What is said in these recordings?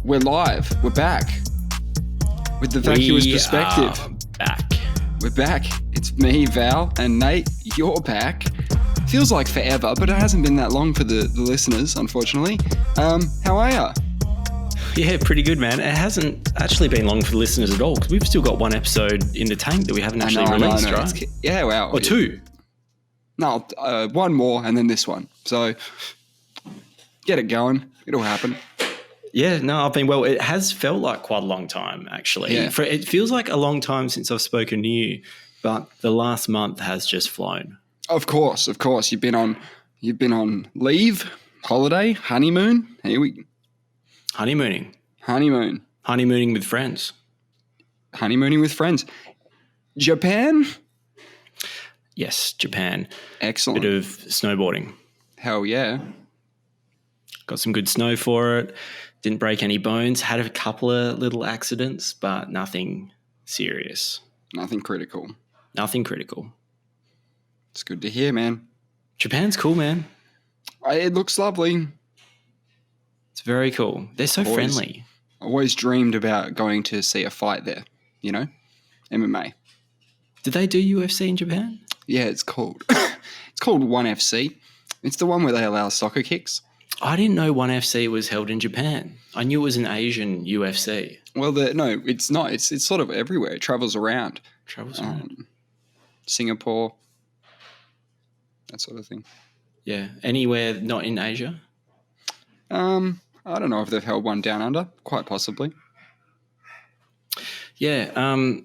We're live. We're back. With the Vacuous perspective. Back. We're back. It's me, Val, and Nate. You're back. Feels like forever, but it hasn't been that long for the listeners, unfortunately. How are ya? Yeah, pretty good, man. It hasn't actually been long for the listeners at all because we've still got one episode in the tank that we haven't actually released, right? Yeah, wow. Or two. No, one more and then this one. So get it going. It'll happen. Yeah, no, it has felt like quite a long time, actually. Yeah. It feels like a long time since I've spoken to you, but the last month has just flown. Of course. You've been on leave, holiday, honeymoon. Honeymooning. Honeymooning with friends. Honeymooning with friends. Japan? Yes, Japan. Excellent. Bit of snowboarding. Hell yeah. Got some good snow for it. Didn't break any bones. Had a couple of little accidents, but nothing serious. Nothing critical. It's good to hear, man. Japan's cool, man. It looks lovely. It's very cool. They're so friendly. Always dreamed about going to see a fight there, MMA. Did they do UFC in Japan? Yeah, it's called it's called 1FC. It's the one where they allow soccer kicks. I didn't know 1FC was held in Japan. I knew it was an Asian UFC. Well, no, it's not. It's sort of everywhere. It travels around. Singapore, that sort of thing. Yeah. Anywhere not in Asia? I don't know if they've held one down under. Quite possibly. Yeah.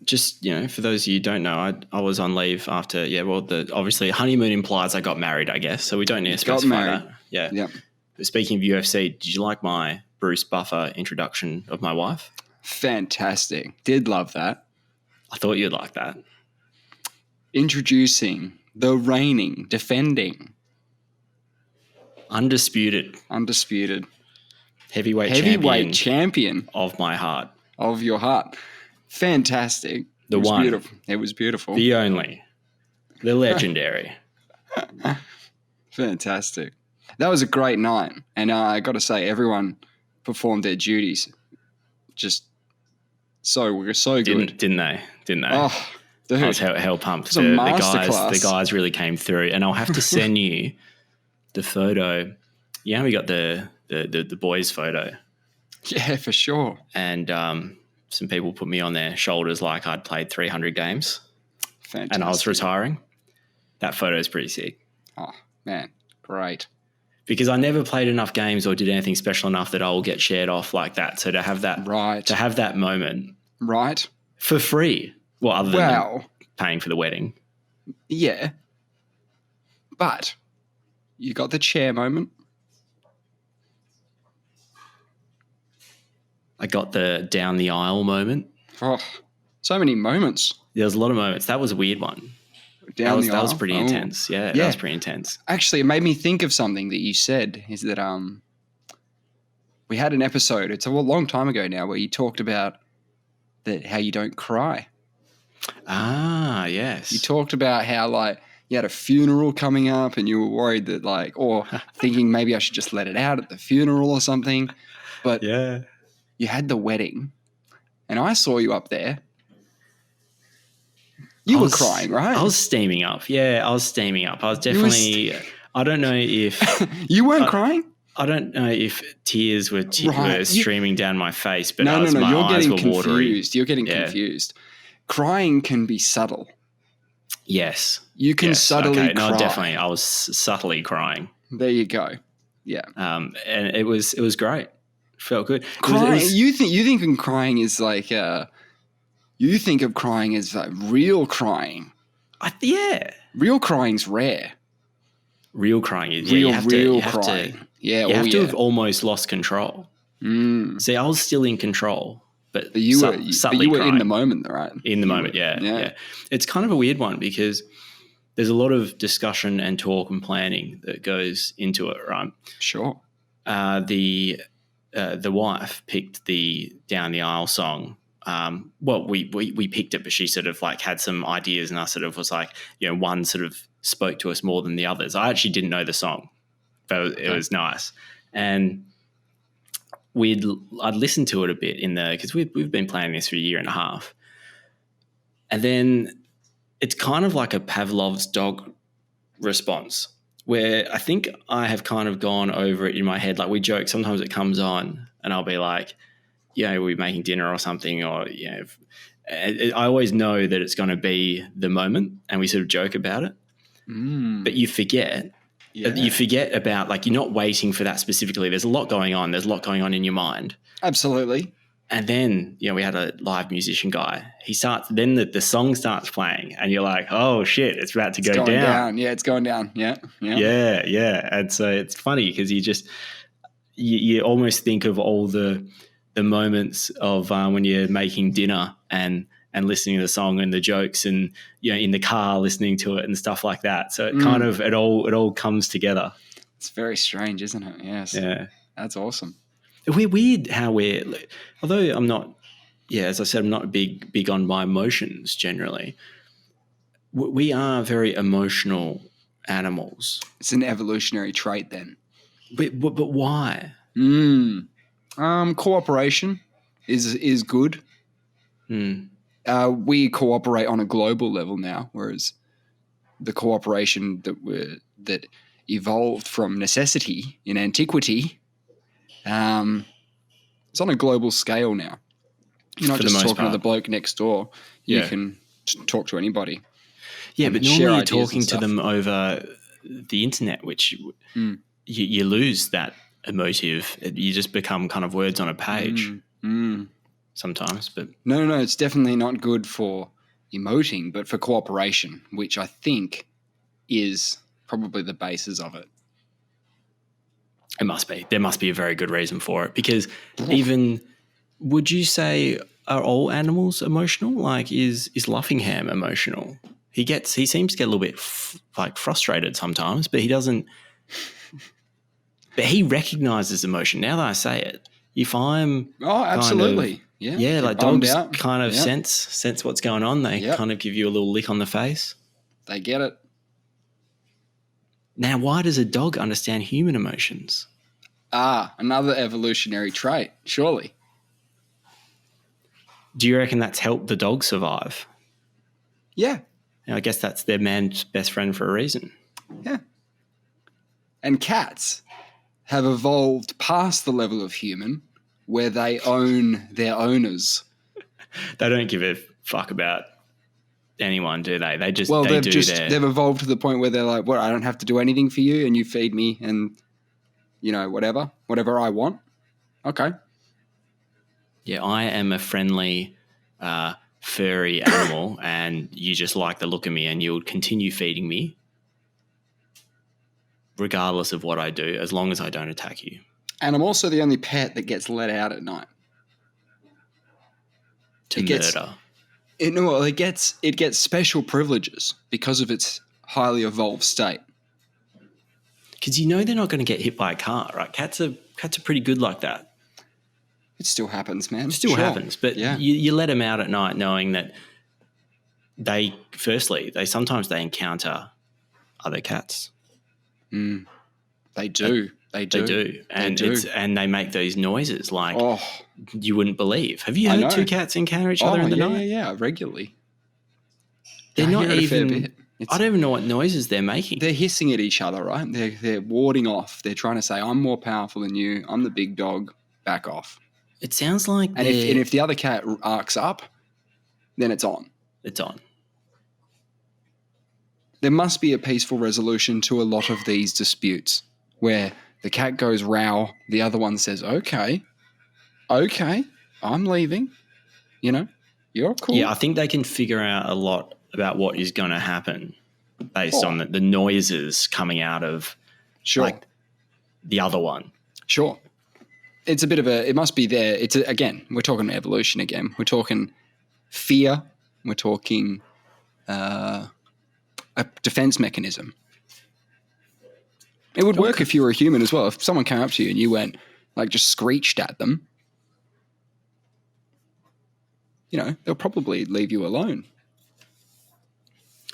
Just, for those of you who don't know, I was on leave after, obviously honeymoon implies I got married, I guess. So we don't need to specify that. Yeah. Yep. But speaking of UFC, did you like my Bruce Buffer introduction of my wife? Fantastic. Did love that. I thought you'd like that. Introducing the reigning, defending. Undisputed. Heavyweight champion. Of my heart. Of your heart. Fantastic. It was beautiful. It was beautiful. The only. The legendary. Fantastic. That was a great night. And I got to say, everyone performed their duties. Just so good. Didn't they? Oh, dude. I was hell pumped. The guys really came through. And I'll have to send you the photo. Yeah, we got the boys' photo. Yeah, for sure. And some people put me on their shoulders like I'd played 300 games. Fantastic. And I was retiring. That photo is pretty sick. Oh, man. Great. Because I never played enough games or did anything special enough that I'll get shared off like that. So to have that moment. Right. For free. Well, other than paying for the wedding. Yeah. But you got the chair moment. I got the down the aisle moment. Oh, so many moments. There was a lot of moments. That was a weird one. That was pretty intense. Yeah, that was pretty intense. Actually, it made me think of something that you said, is that we had an episode, it's a long time ago now, where you talked about how you don't cry. Ah, yes. You talked about how you had a funeral coming up and you were worried that or thinking maybe I should just let it out at the funeral or something. But yeah. You had the wedding, and I saw you up there. You were crying, right? I was steaming up. Yeah, I was steaming up. I was definitely. I don't know if you weren't crying. I don't know if tears were streaming down my face, but no. My You're eyes getting were watery. Confused. You're getting confused. Crying can be subtle. Yes, you can subtly cry. No, definitely. I was subtly crying. There you go. Yeah. And it was great. Felt good. Crying. You think of crying is you think of crying as real crying. Yeah. Real crying's rare. Real crying is real you have crying. You have to have almost lost control. See, I was still in control, but you were in the moment, right? In the moment, yeah. It's kind of a weird one because there's a lot of discussion and talk and planning that goes into it, right? Sure. The wife picked the down the aisle song. We picked it, but she sort of had some ideas, and I sort of was one sort of spoke to us more than the others. I actually didn't know the song, but it was nice. And I'd listen to it a bit because we've been playing this for a year and a half, and then it's kind of like a Pavlov's dog response where I think I have kind of gone over it in my head. Like we joke, sometimes it comes on and I'll be like, we're making dinner or something, or I always know that it's going to be the moment, and we sort of joke about it. But you forget. Yeah. You forget about, like, you're not waiting for that specifically. There's a lot going on. There's a lot going on in your mind. Absolutely. And then, we had a live musician guy. Then the song starts playing and you're like, oh shit, it's about to go down. Yeah, it's going down. Yeah. And so it's funny because you almost think of all the moments of when you're making dinner and listening to the song and the jokes and in the car listening to it and stuff like that. So it kind of it all comes together. It's very strange, isn't it? Yes. Yeah. That's awesome. We're weird how although I'm not, as I said, I'm not big on my emotions generally. We are very emotional animals. It's an evolutionary trait then. But why? Cooperation is good. We cooperate on a global level now, whereas the cooperation that evolved from necessity in antiquity, it's on a global scale now. You're not just talking to the bloke next door. You can talk to anybody. Yeah, but normally you're talking to them over the internet, which you lose that emotive. You just become kind of words on a page sometimes. But no, it's definitely not good for emoting, but for cooperation, which I think is probably the basis of it. It must be. There must be a very good reason for it, because would you say, are all animals emotional? Like, is Luffingham emotional? He seems to get a little bit frustrated sometimes, but he doesn't. But he recognizes emotion. Now that I say it, if I'm absolutely, like dogs kind of sense what's going on. They kind of give you a little lick on the face. They get it. Now, why does a dog understand human emotions? Another evolutionary trait, surely. Do you reckon that's helped the dog survive? Yeah. I guess that's their man's best friend for a reason. Yeah. And cats have evolved past the level of human where they own their owners. They don't give a fuck about anyone, do they? They've evolved to the point where they're like, well, I don't have to do anything for you and you feed me and, whatever I want. Okay. Yeah, I am a friendly, furry animal and you just like the look of me and you'll continue feeding me regardless of what I do, as long as I don't attack you. And I'm also the only pet that gets let out at night. Murder. It gets special privileges because of its highly evolved state. Because they're not going to get hit by a car, right? Cats are pretty good like that. It still happens, man. It still happens, but you let them out at night knowing that they sometimes encounter other cats. They do. And they make those noises like you wouldn't believe. Have you heard two cats encounter each other in the night? Yeah, regularly. They're not even. I don't even know what noises they're making. They're hissing at each other, right? They're warding off. They're trying to say, "I'm more powerful than you. I'm the big dog. Back off." It sounds like. And if the other cat arcs up, then it's on. It's on. There must be a peaceful resolution to a lot of these disputes where the cat goes row, the other one says, okay, I'm leaving. You're cool. Yeah, I think they can figure out a lot about what is going to happen based on the noises coming out of the other one. Sure. It's a bit of it must be there. Again, we're talking evolution again. We're talking fear. We're talking a defense mechanism. It would work if you were a human as well. If someone came up to you and you went, just screeched at them, they'll probably leave you alone.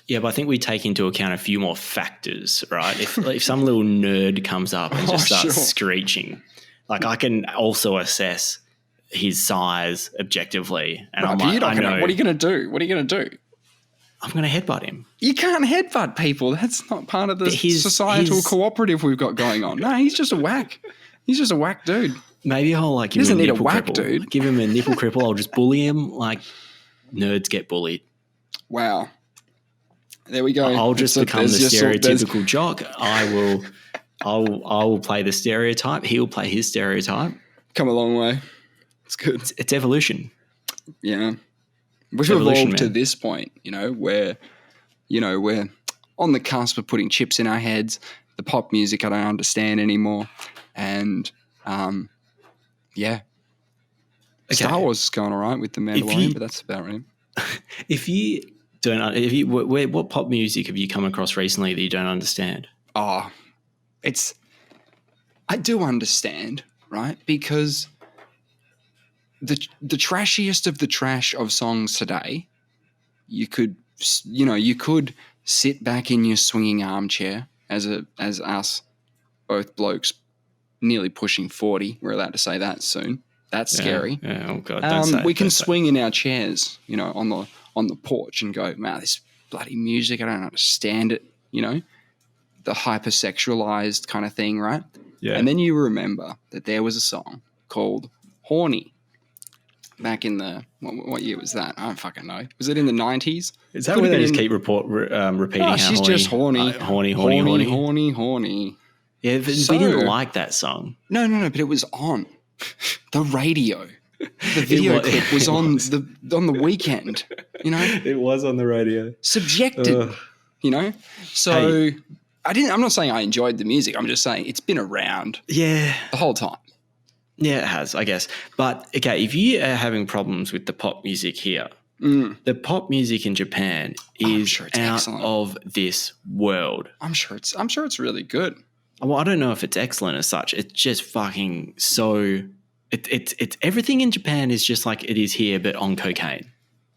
Yeah, but I think we take into account a few more factors, right? If some little nerd comes up and just starts screeching, Like I can also assess his size objectively, and Right, I'm but like, I know. what are you going to do? What are you going to do? I'm going to headbutt him. You can't headbutt people. That's not part of the societal cooperative we've got going on. No, he's just a whack. He's just a whack dude. Maybe I'll like give him a need a nipple whack, cripple. dude. Give him a nipple cripple. I'll just bully him like nerds get bullied. Wow. There we go. I'll just become the stereotypical jock. I will play the stereotype. He'll play his stereotype. Come a long way. It's good. It's evolution. Yeah. We've evolved to this point, where we're on the cusp of putting chips in our heads. The pop music I don't understand anymore. And, yeah. Okay. Star Wars is going all right with The Mandalorian, but that's about right. What pop music have you come across recently that you don't understand? I do understand, right? Because the trashiest of the trash of songs today, you could sit back in your swinging armchair as us, both blokes, nearly pushing 40. We're allowed to say that soon. That's scary. Yeah. Oh God. We can swing in our chairs, on the porch and go, man, this bloody music, I don't understand it. The hypersexualized kind of thing, right? Yeah. And then you remember that there was a song called "Horny" back in the what year was that? I don't fucking know. Was it in the 90s? Is that where they just keep repeating? Oh, she's just horny, horny. Yeah, but we didn't like that song. No, but it was on the radio. The video clip was on the weekend. It was on the radio. Subjected. So hey. I'm not saying I enjoyed the music. I'm just saying it's been around. Yeah, the whole time. Yeah, it has, I guess. But, okay, if you are having problems with the pop music here, the pop music in Japan is out of this world. I'm sure it's really good. Well, I don't know if it's excellent as such. It's just fucking so it's everything in Japan is just like it is here, but on cocaine.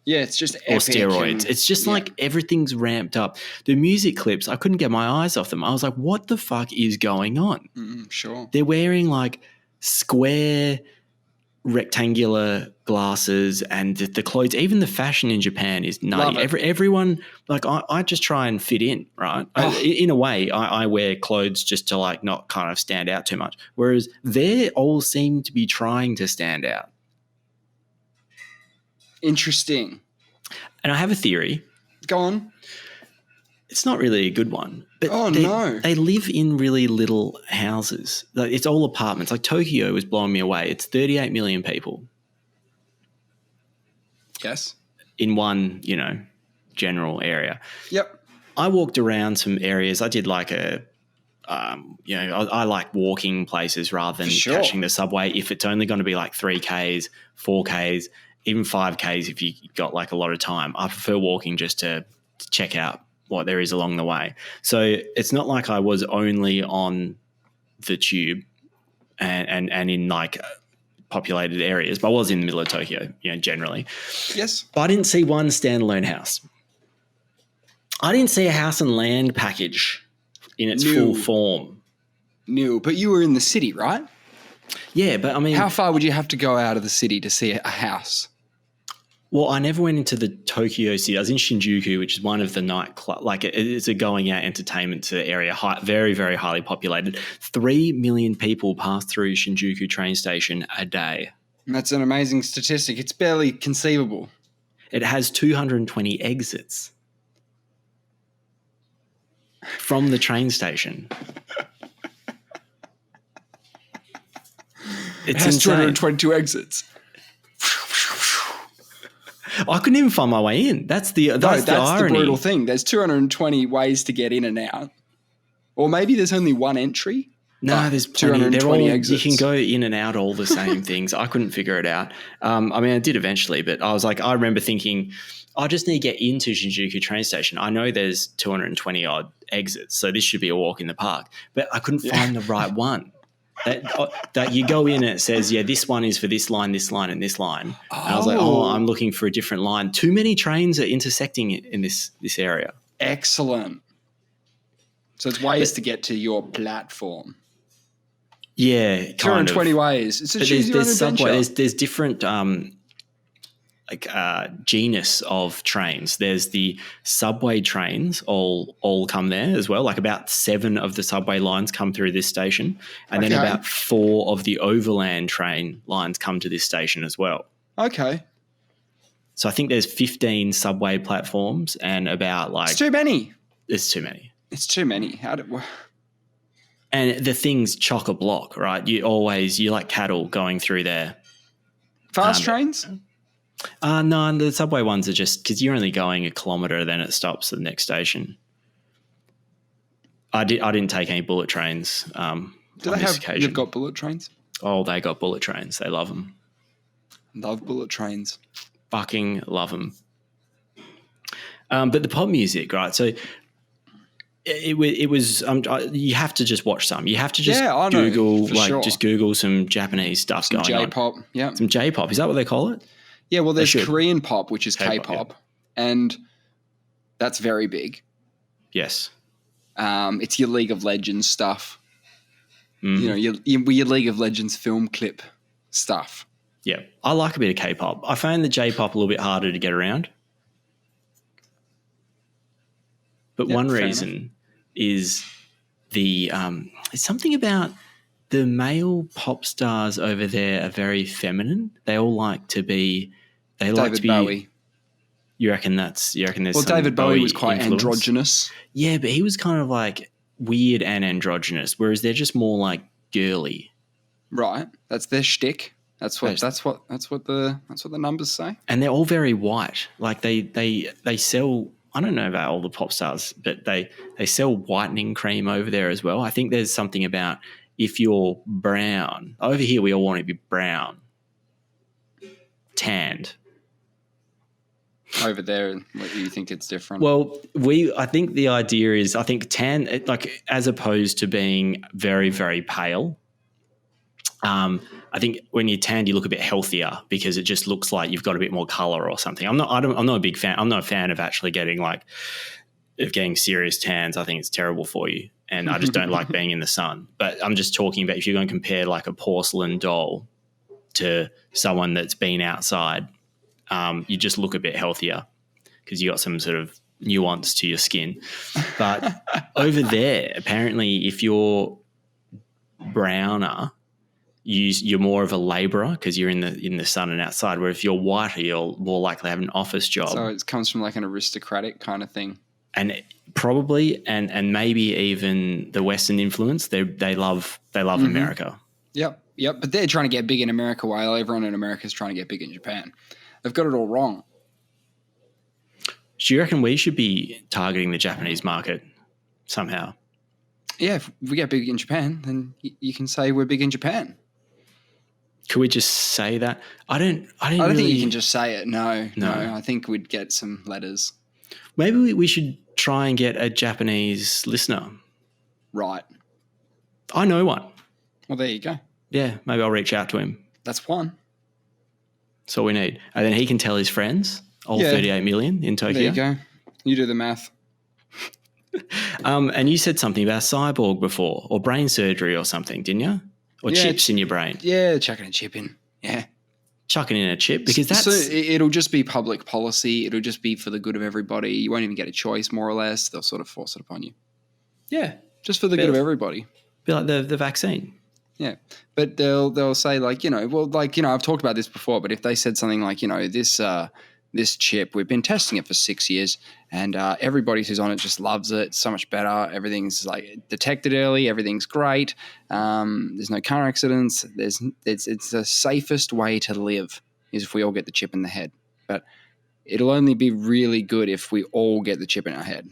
Yeah, it's just or steroids. It's just like everything's ramped up. The music clips, I couldn't get my eyes off them. I was like, what the fuck is going on? Sure. They're wearing like square rectangular glasses and the clothes, even the fashion in Japan is nutty. Everyone, like I just try and fit in, right? In a way, I wear clothes just to like not kind of stand out too much. Whereas they all seem to be trying to stand out. Interesting. And I have a theory. Go on. It's not really a good one. But they live in really little houses. Like, it's all apartments. Like Tokyo is blowing me away. It's 38 million people. Yes. In one, general area. Yep. I walked around some areas. I did like I like walking places rather than catching the subway. If it's only going to be like 3Ks, 4Ks, even 5Ks if you got like a lot of time. I prefer walking just to check out what there is along the way. So it's not like I was only on the tube and in like populated areas, but I was in the middle of Tokyo, generally. Yes. But I didn't see one standalone house. I didn't see a house and land package in its full form. No, but you were in the city, right? Yeah, but I mean... How far would you have to go out of the city to see a house? Well, I never went into the Tokyo city. I was in Shinjuku, which is one of the nightclubs. Like, it's a going out entertainment area, very, very highly populated. 3 million people pass through Shinjuku train station a day. That's an amazing statistic. It's barely conceivable. It has 220 exits from the train station. It has 222 exits. I couldn't even find my way in. That's the irony. The brutal thing. There's 220 ways to get in and out. Or maybe there's only one entry. No, there's plenty. 220 exits. You can go in and out all the same things. I couldn't figure it out. I did eventually, but I was like, I remember thinking, I just need to get into Shinjuku train station. I know there's 220 odd exits, so this should be a walk in the park. But I couldn't find the right one. That you go in and it says, this one is for this line, and this line. Oh. And I was like, I'm looking for a different line. Too many trains are intersecting in this area. Excellent. So it's ways to get to your platform. Yeah, kind 220 of. ways. It's a But choose your own there's adventure. subway. There's different genus of trains. There's the subway trains all come there as well. Like about 7 of the subway lines come through this station, and then about 4 of the overland train lines come to this station as well. Okay. So I think there's 15 subway platforms and about like... It's too many. It's too many. It's too many. And the thing's chock-a-block, right? You like cattle going through there. Fast trains? No, the subway ones are just because you're only going a kilometre, then it stops at the next station. I didn't take any bullet trains. Do they have? You've got bullet trains? Oh, they got bullet trains. They love them. Love bullet trains. Fucking love them. But the pop music, right? So it was. You have to just watch some. You have to just just Google some Japanese stuff going on. J-pop, yeah. Some J-pop. Is that what they call it? Yeah. Well, there's Korean pop, which is K-pop, and that's very big. Yes. It's your League of Legends stuff. Mm-hmm. You know, your League of Legends film clip stuff. Yeah, I like a bit of K-pop. I found the J-pop a little bit harder to get around. But one reason is it's something about the male pop stars over there are very feminine. They all like to be. David Bowie. You reckon there's well, David Bowie was quite androgynous. Yeah, but he was kind of like weird and androgynous, whereas they're just more like girly. Right, that's their shtick. That's what the numbers say. And they're all very white. Like they sell. I don't know about all the pop stars, but they sell whitening cream over there as well. I think there's something about if you're brown. Over here, we all want to be brown, tanned. Over there, what do you think it's different? Well, I think the idea is, I think tan, like as opposed to being very, very pale. I think when you're tanned, you look a bit healthier because it just looks like you've got a bit more color or something. I'm not a big fan. I'm not a fan of actually getting serious tans. I think it's terrible for you, and I just don't like being in the sun. But I'm just talking about if you're going to compare like a porcelain doll to someone that's been outside. You just look a bit healthier because you got some sort of nuance to your skin. But over there, apparently, if you're browner, you're more of a labourer because you're in the sun and outside. Where if you're whiter, you're more likely to have an office job. So it comes from like an aristocratic kind of thing. And probably, and maybe even the Western influence. They love mm-hmm. America. Yep. But they're trying to get big in America while everyone in America is trying to get big in Japan. They've got it all wrong. Do you reckon we should be targeting the Japanese market somehow? Yeah, if we get big in Japan, then you can say we're big in Japan. Could we just say that? I don't think you can just say it. No. I think we'd get some letters. Maybe we should try and get a Japanese listener. Right. I know one. Well, there you go. Yeah, maybe I'll reach out to him. That's one. That's all we need. And then he can tell his friends, 38 million in Tokyo. There you go. You do the math. And you said something about cyborg before, or brain surgery or something, didn't you? Or chips in your brain. Yeah, chucking a chip in. Yeah. Chucking in a chip because So it'll just be public policy. It'll just be for the good of everybody. You won't even get a choice, more or less. They'll sort of force it upon you. Yeah. Just for the good of everybody. Be like the vaccine. Yeah. But they'll say like, I've talked about this before, but if they said something like, this chip, we've been testing it for 6 years and everybody who's on it just loves it. It's so much better. Everything's like detected early. Everything's great. There's no car accidents. It's the safest way to live is if we all get the chip in the head. But it'll only be really good if we all get the chip in our head.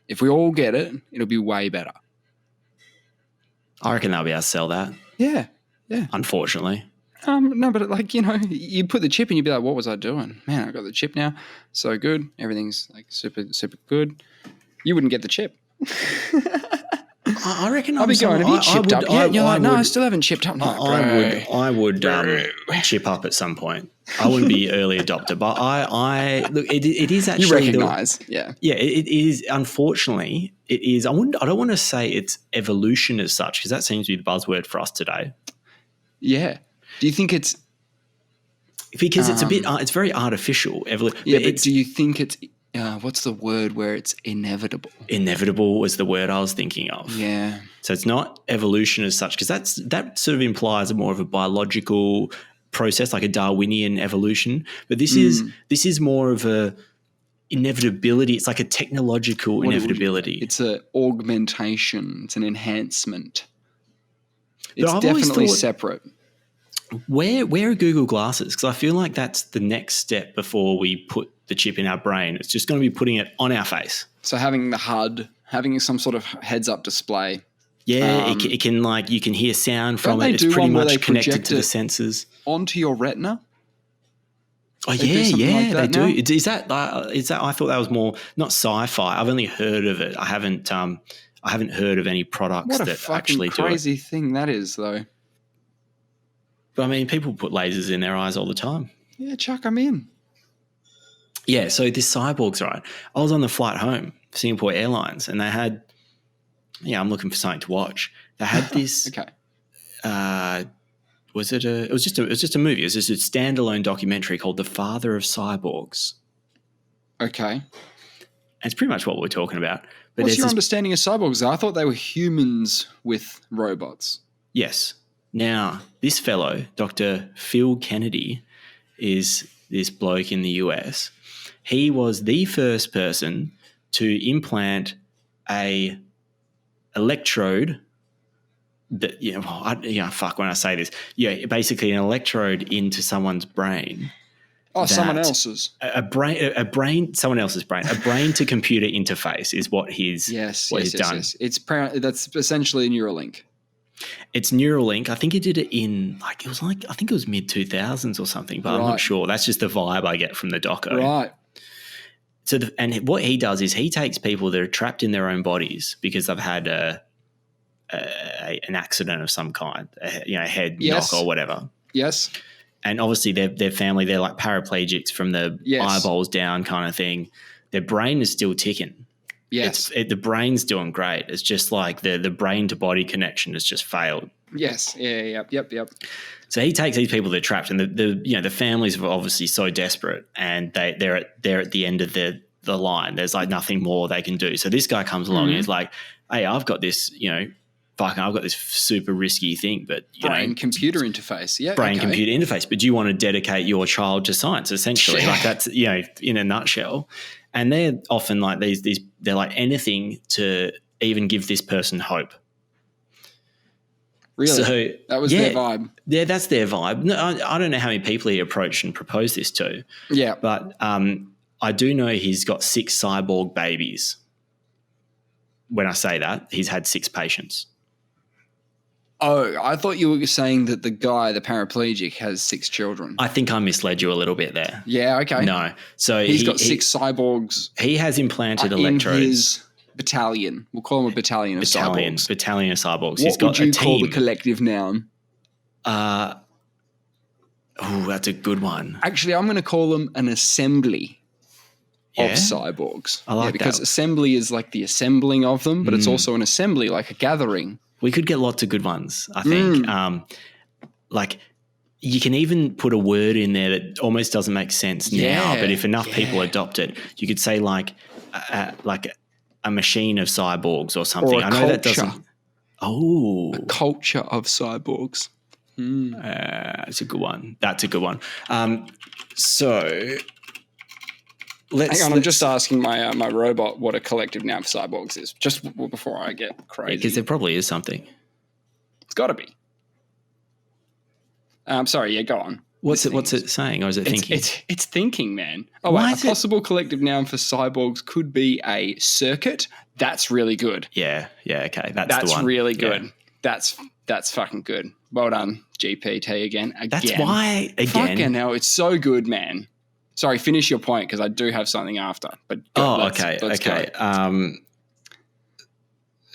If we all get it, it'll be way better. I reckon they'll be able to sell that. Yeah. Unfortunately. No, but you put the chip in, you'd be like, what was I doing? Man, I got the chip now. So good. Everything's like super, super good. You wouldn't get the chip. I reckon I'll be going, have you chipped up yet? You're like, no, I still haven't chipped up. No, I would chip up at some point. I wouldn't be early adopter, but I look. It is actually You recognise, yeah. Yeah, it is. Unfortunately, it is. I don't want to say it's evolution as such because that seems to be the buzzword for us today. Yeah. Do you think it's because it's a bit? It's very artificial. Yeah, but do you think it's what's the word where it's inevitable? Inevitable was the word I was thinking of. Yeah. So it's not evolution as such because that sort of implies more of a biological process, like a Darwinian evolution. But this is more of a inevitability. It's like a technological inevitability. It's an augmentation. It's an enhancement. But It's definitely separate. Where are Google Glasses? Because I feel like that's the next step before we put the chip in our brain. It's just going to be putting it on our face. So having the HUD, having some sort of heads-up display. Yeah, it can like you can hear sound from it. It's pretty much connected to the sensors onto your retina. Oh yeah, they do. Is that? I thought that was more not sci-fi. I've only heard of it. I haven't heard of any products that actually do it. What a crazy thing that is, though. But I mean, people put lasers in their eyes all the time. Yeah, chuck them in. Yeah, so this cyborg's right. I was on the flight home, Singapore Airlines, and they had. Yeah, I'm looking for something to watch. They had this. Okay. It was just a movie. It was just a standalone documentary called "The Father of Cyborgs." Okay. And it's pretty much what we're talking about. But what's your understanding of cyborgs? I thought they were humans with robots. Yes. Now, this fellow, Dr. Phil Kennedy, is this bloke in the US. He was the first person to implant a electrode that, fuck when I say this. Yeah, basically an electrode into someone's brain. Oh, someone else's. Someone else's brain. A brain to computer interface is what he's done. Yes. That's essentially a Neuralink. It's Neuralink. I think he did it in I think it was mid 2000s or something, but I'm not sure. That's just the vibe I get from the doco. Right. So and what he does is he takes people that are trapped in their own bodies because they've had an accident of some kind, a head knock or whatever. Yes. And obviously their family, they're like paraplegics from the eyeballs down kind of thing. Their brain is still ticking. Yes. The brain's doing great. It's just like the brain to body connection has just failed. Yes. Yeah. Yep. So he takes these people that are trapped, and the families are obviously so desperate, and they're at the end of the line. There's like nothing more they can do. So this guy comes along and is like, "Hey, I've got this, I've got this super risky thing, but brain-computer interface, brain-computer interface. But do you want to dedicate your child to science? Essentially, like that's in a nutshell." And they're often like they're like anything to even give this person hope. Really? So that was their vibe. Yeah, that's their vibe. No, I don't know how many people he approached and proposed this to. Yeah, but I do know he's got 6 cyborg babies. When I say that, he's had 6 patients. Oh, I thought you were saying that the guy, the paraplegic, has 6 children. I think I misled you a little bit there. Yeah, okay. No. So he's got 6 cyborgs. He has implanted electrodes. In his battalion. We'll call him a battalion of cyborgs. Battalion of cyborgs. What would you call the collective noun? Oh, that's a good one. Actually, I'm going to call them an assembly of cyborgs. I like that. Because assembly is like the assembling of them, but it's also an assembly, like a gathering. We could get lots of good ones, I think. Like you can even put a word in there that almost doesn't make sense now, but if enough people adopt it, you could say like a machine of cyborgs or something. Or a I know culture. That doesn't. Oh, a culture of cyborgs. That's a good one. So hang on, I'm just asking my robot what a collective noun for cyborgs is, just before I get crazy. Because there probably is something. It's got to be. Sorry, go on. What's it saying, or is it thinking? It's thinking, man. Oh, wait, a possible collective noun for cyborgs could be a circuit. That's really good. Yeah, okay. That's the one. That's really good. Yeah. That's fucking good. Well done, GPT again. That's why, again. Fucking hell, it's so good, man. Sorry, finish your point because I do have something after. But okay.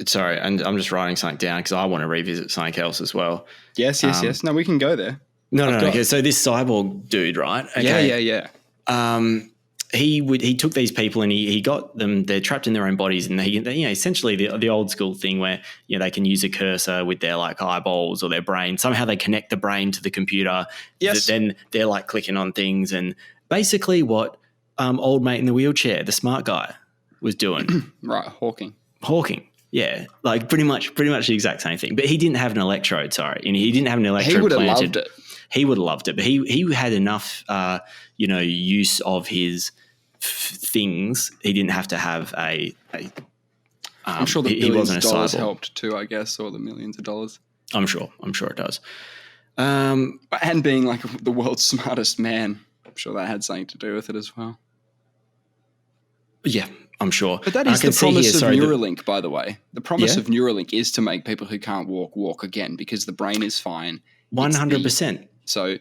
Sorry, and I'm just writing something down because I want to revisit something else as well. Yes. No, we can go there. No. got- Okay, so this cyborg dude, right? Okay. Yeah. He took these people and he got them. They're trapped in their own bodies, and essentially the old school thing where they can use a cursor with their like eyeballs or their brain. Somehow they connect the brain to the computer. Yes. Then they're like clicking on things, and basically what old mate in the wheelchair, the smart guy, was doing. Right, Hawking. Yeah, like pretty much the exact same thing. But he didn't have an electrode. Sorry, and he didn't have an electrode. He would have planted. loved it. He would have loved it, but he had enough, use of his things. He didn't have to have a I'm sure the he billions wasn't of a dollars cyborg. helped too, I guess, or the millions of dollars. I'm sure it does. And being like the world's smartest man, I'm sure that had something to do with it as well. Yeah, I'm sure. But that is the promise of Neuralink, by the way. The promise Yeah? of Neuralink is to make people who can't walk again because the brain is fine. 100%. So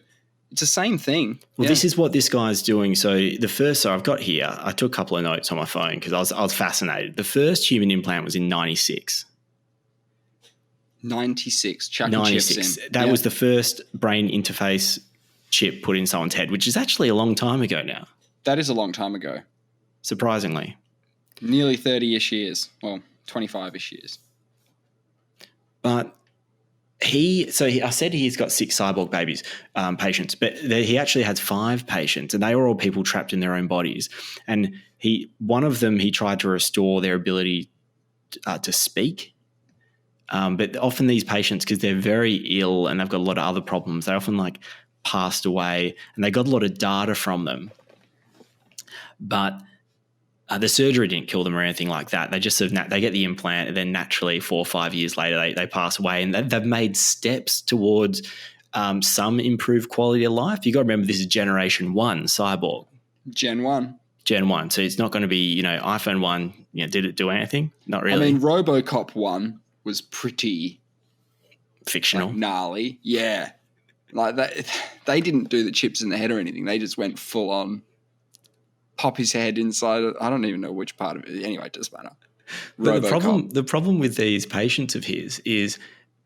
it's the same thing. Well, this is what this guy's doing. So I've got here, I took a couple of notes on my phone because I was fascinated. The first human implant was in 96. 96. Chucking 96. chips in. That was the first brain interface chip put in someone's head, which is actually a long time ago now. That is a long time ago. Surprisingly. Nearly 30-ish years. Well, 25-ish years. But I said he's got 6 cyborg babies, patients, but he actually has 5 patients, and they were all people trapped in their own bodies. And one of them, he tried to restore their ability to speak. But often these patients, because they're very ill and they've got a lot of other problems, they often like passed away, and they got a lot of data from them. But the surgery didn't kill them or anything like that. They just they get the implant, and then naturally 4 or 5 years later they pass away, and they've made steps towards some improved quality of life. You got to remember this is Generation 1 cyborg. Gen 1. So it's not going to be iPhone 1. Did it do anything? Not really. I mean, RoboCop 1 was pretty fictional, gnarly. Yeah, like that. They didn't do the chips in the head or anything. They just went full on. Pop his head inside. I don't even know which part of it. Anyway, it doesn't matter. But the problem with these patients of his is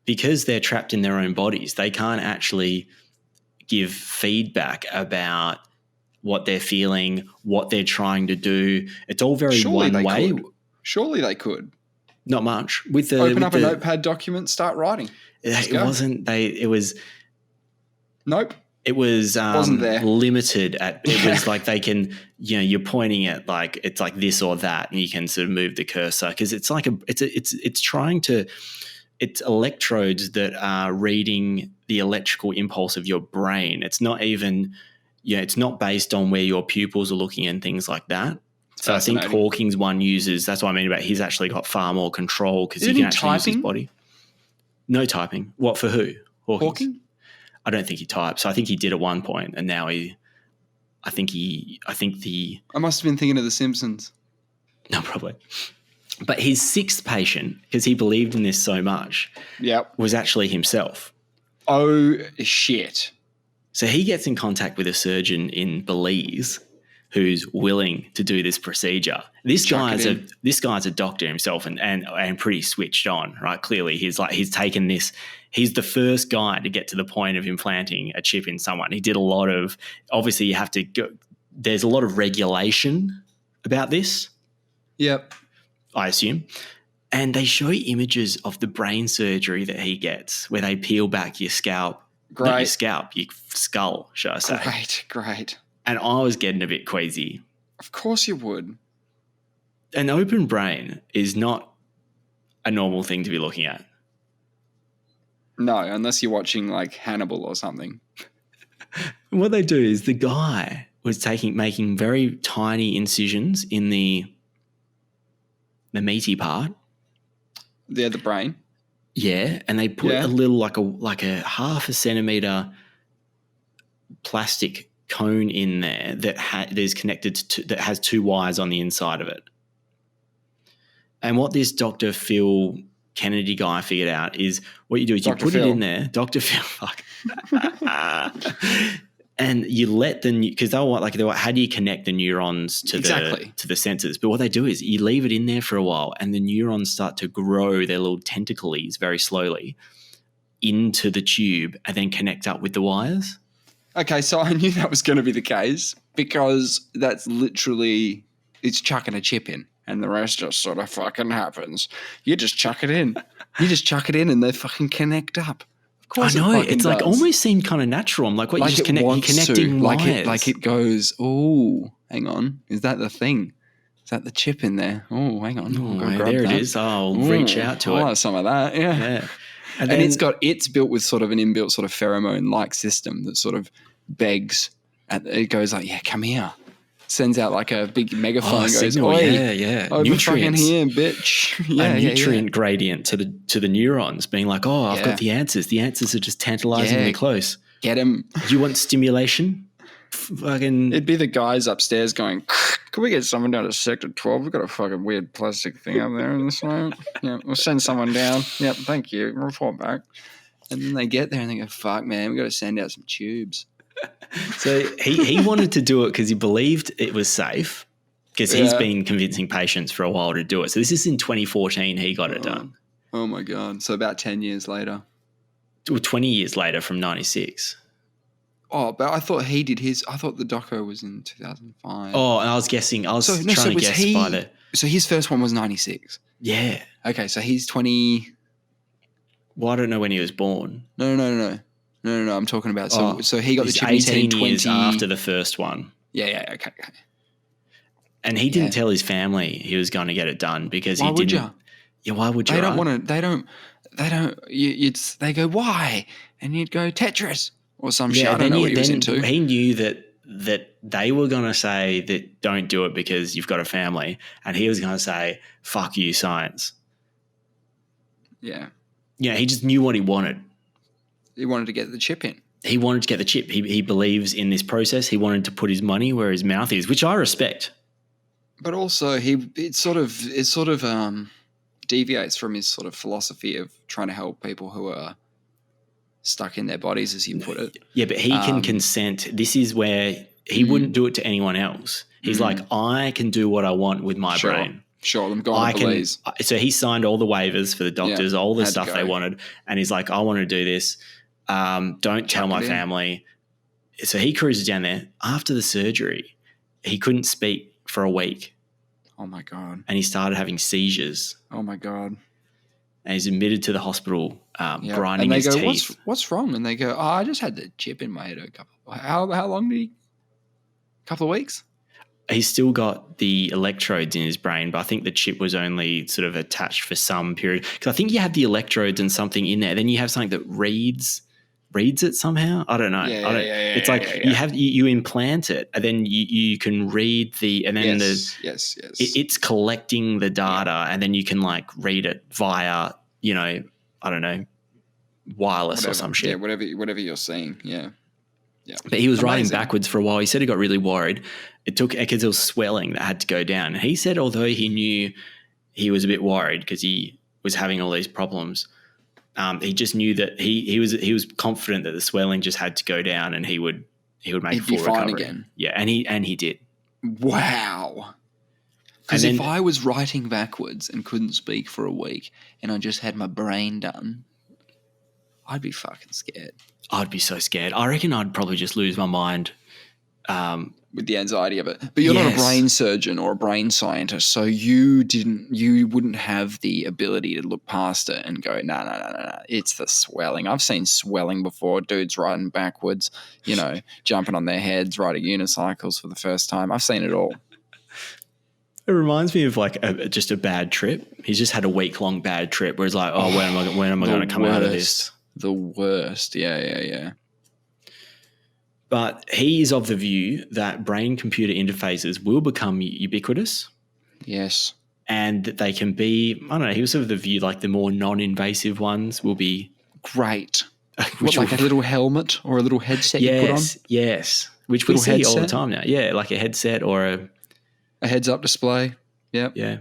because they're trapped in their own bodies, they can't actually give feedback about what they're feeling, what they're trying to do. It's all very one way. Surely they could. Not much. Open up a notepad document, start writing. It was. Nope. It was wasn't there. Limited at. It was like they can, you're pointing at like it's like this or that, and you can sort of move the cursor because it's like it's electrodes that are reading the electrical impulse of your brain. It's not even, it's not based on where your pupils are looking and things like that. So I think Hawking's one uses. That's what I mean about he's actually got far more control because he can actually use his body. No typing. What for who? Hawking? I don't think he types. I think he did at one point, and now I must have been thinking of The Simpsons. No, probably. But his 6th patient, because he believed in this so much, was actually himself. Oh, shit. So he gets in contact with a surgeon in Belize who's willing to do this procedure. This guy's a doctor himself and pretty switched on, right? Clearly he's taken this. He's the first guy to get to the point of implanting a chip in someone. He did a lot of, obviously you have to go, there's a lot of regulation about this. Yep. I assume. And they show images of the brain surgery that he gets where they peel back your scalp. Great. Not your scalp, your skull, shall I say. Great. And I was getting a bit queasy. Of course you would. An open brain is not a normal thing to be looking at. No, unless you're watching like Hannibal or something. What they do is the guy was making very tiny incisions in the meaty part. The brain. Yeah, and they put a little like a half a centimeter plastic cone in there that is connected to that has 2 wires on the inside of it. And what this Dr. Phil Kennedy guy figured out is what you do is you put it in there, Dr. Phil, fuck, and you let because they were how do you connect the neurons to the sensors? But what they do is you leave it in there for a while, and the neurons start to grow their little tentacles very slowly into the tube and then connect up with the wires. Okay, so I knew that was going to be the case because that's literally, it's chucking a chip in and the rest just sort of fucking happens. You just chuck it in. You just chuck it in and they fucking connect up. Of course I know. it fucking It's like does. almost seemed kind of natural. I'm like, what, Like you just it you're wants connecting to. wires. Like it goes, oh, hang on. Is that the thing? Is that the chip in there? Oh, hang on. I'll go grab there that. it is. I'll reach out to I'll it. have some of that, yeah. Yeah. And it's built with sort of an inbuilt sort of pheromone-like system that sort of begs. It goes like, yeah, come here. Sends out like a big megaphone. Goes, signal. oi, Yeah. over fucking here, bitch. Yeah, a nutrient gradient to the neurons, being like, oh, I've got the answers. The answers are just tantalizingly close. Get him. You want stimulation? Fucking. It'd be the guys upstairs going, can we get someone down to Sector 12? We've got a fucking weird plastic thing up there in this moment. Yeah, we'll send someone down. Yep, thank you. Report back. And then they get there and they go, fuck, man, we've got to send out some tubes. So he wanted to do it because he believed it was safe, because he's been convincing patients for a while to do it. So this is in 2014 he got it done. Oh, my God. So about 10 years later. Well, 20 years later from 96. Oh, but I thought he did his. I thought the doco was in 2005. Oh, and I was guessing. I was trying to guess by the. So his first one was 96. Yeah. Okay, so he's 20. Well, I don't know when he was born. No. I'm talking about. So he got the chip 18 in years after the first one. Yeah. Okay. And he didn't tell his family he was going to get it done because why he didn't. Would you? Yeah, why would you? They don't want to. They don't. They go, why? And you'd go Tetris or some shit. I don't know what he was into. He knew that they were going to say that don't do it because you've got a family, and he was going to say fuck you, science. Yeah. Yeah, he just knew what he wanted. He wanted to get the chip in. He wanted to get the chip. He believes in this process. He wanted to put his money where his mouth is, which I respect. But also, it sort of deviates from his sort of philosophy of trying to help people who are stuck in their bodies, as you put it. Yeah, but he can consent. This is where he wouldn't do it to anyone else. He's like, I can do what I want with my brain. Sure, I'm going to Belize. So he signed all the waivers for the doctors, all the stuff they wanted, and he's like, I want to do this. Don't tell my family. So he cruises down there. After the surgery, he couldn't speak for a week. Oh, my God. And he started having seizures. Oh, my God. And he's admitted to the hospital, grinding his teeth. And they go, what's wrong? And they go, I just had the chip in my head how long did he? A couple of weeks? He's still got the electrodes in his brain, but I think the chip was only sort of attached for some period. Because I think you have the electrodes and something in there. Then you have something that reads it somehow. I don't know. It's like you implant it, and then you can read and then yes. It's collecting the data, and then you can like read it via I don't know, wireless or some shit. Yeah, whatever you're seeing. Yeah. Yeah. But he was writing backwards for a while. He said he got really worried. It took because it was swelling that had to go down. He said although he knew he was a bit worried because he was having all these problems, he just knew that he was confident that the swelling just had to go down and he would make a full recovery again. Yeah, and he did. Wow. Because if I was writing backwards and couldn't speak for a week and I just had my brain done, I'd be fucking scared. I'd be so scared. I reckon I'd probably just lose my mind. With the anxiety of it. But you're not a brain surgeon or a brain scientist, so you wouldn't have the ability to look past it and go, no, it's the swelling. I've seen swelling before, dudes riding backwards, jumping on their heads, riding unicycles for the first time. I've seen it all. It reminds me of like just a bad trip. He's just had a week-long bad trip where he's like, when am I going to come out of this? The worst. Yeah. But he is of the view that brain-computer interfaces will become ubiquitous. Yes. And that they can be, I don't know, he was of the view like the more non-invasive ones will be great. Like a little helmet or a little headset you put on? Yes. Which we see all the time now. Yeah, like a headset or a heads-up display. Yep. Yeah.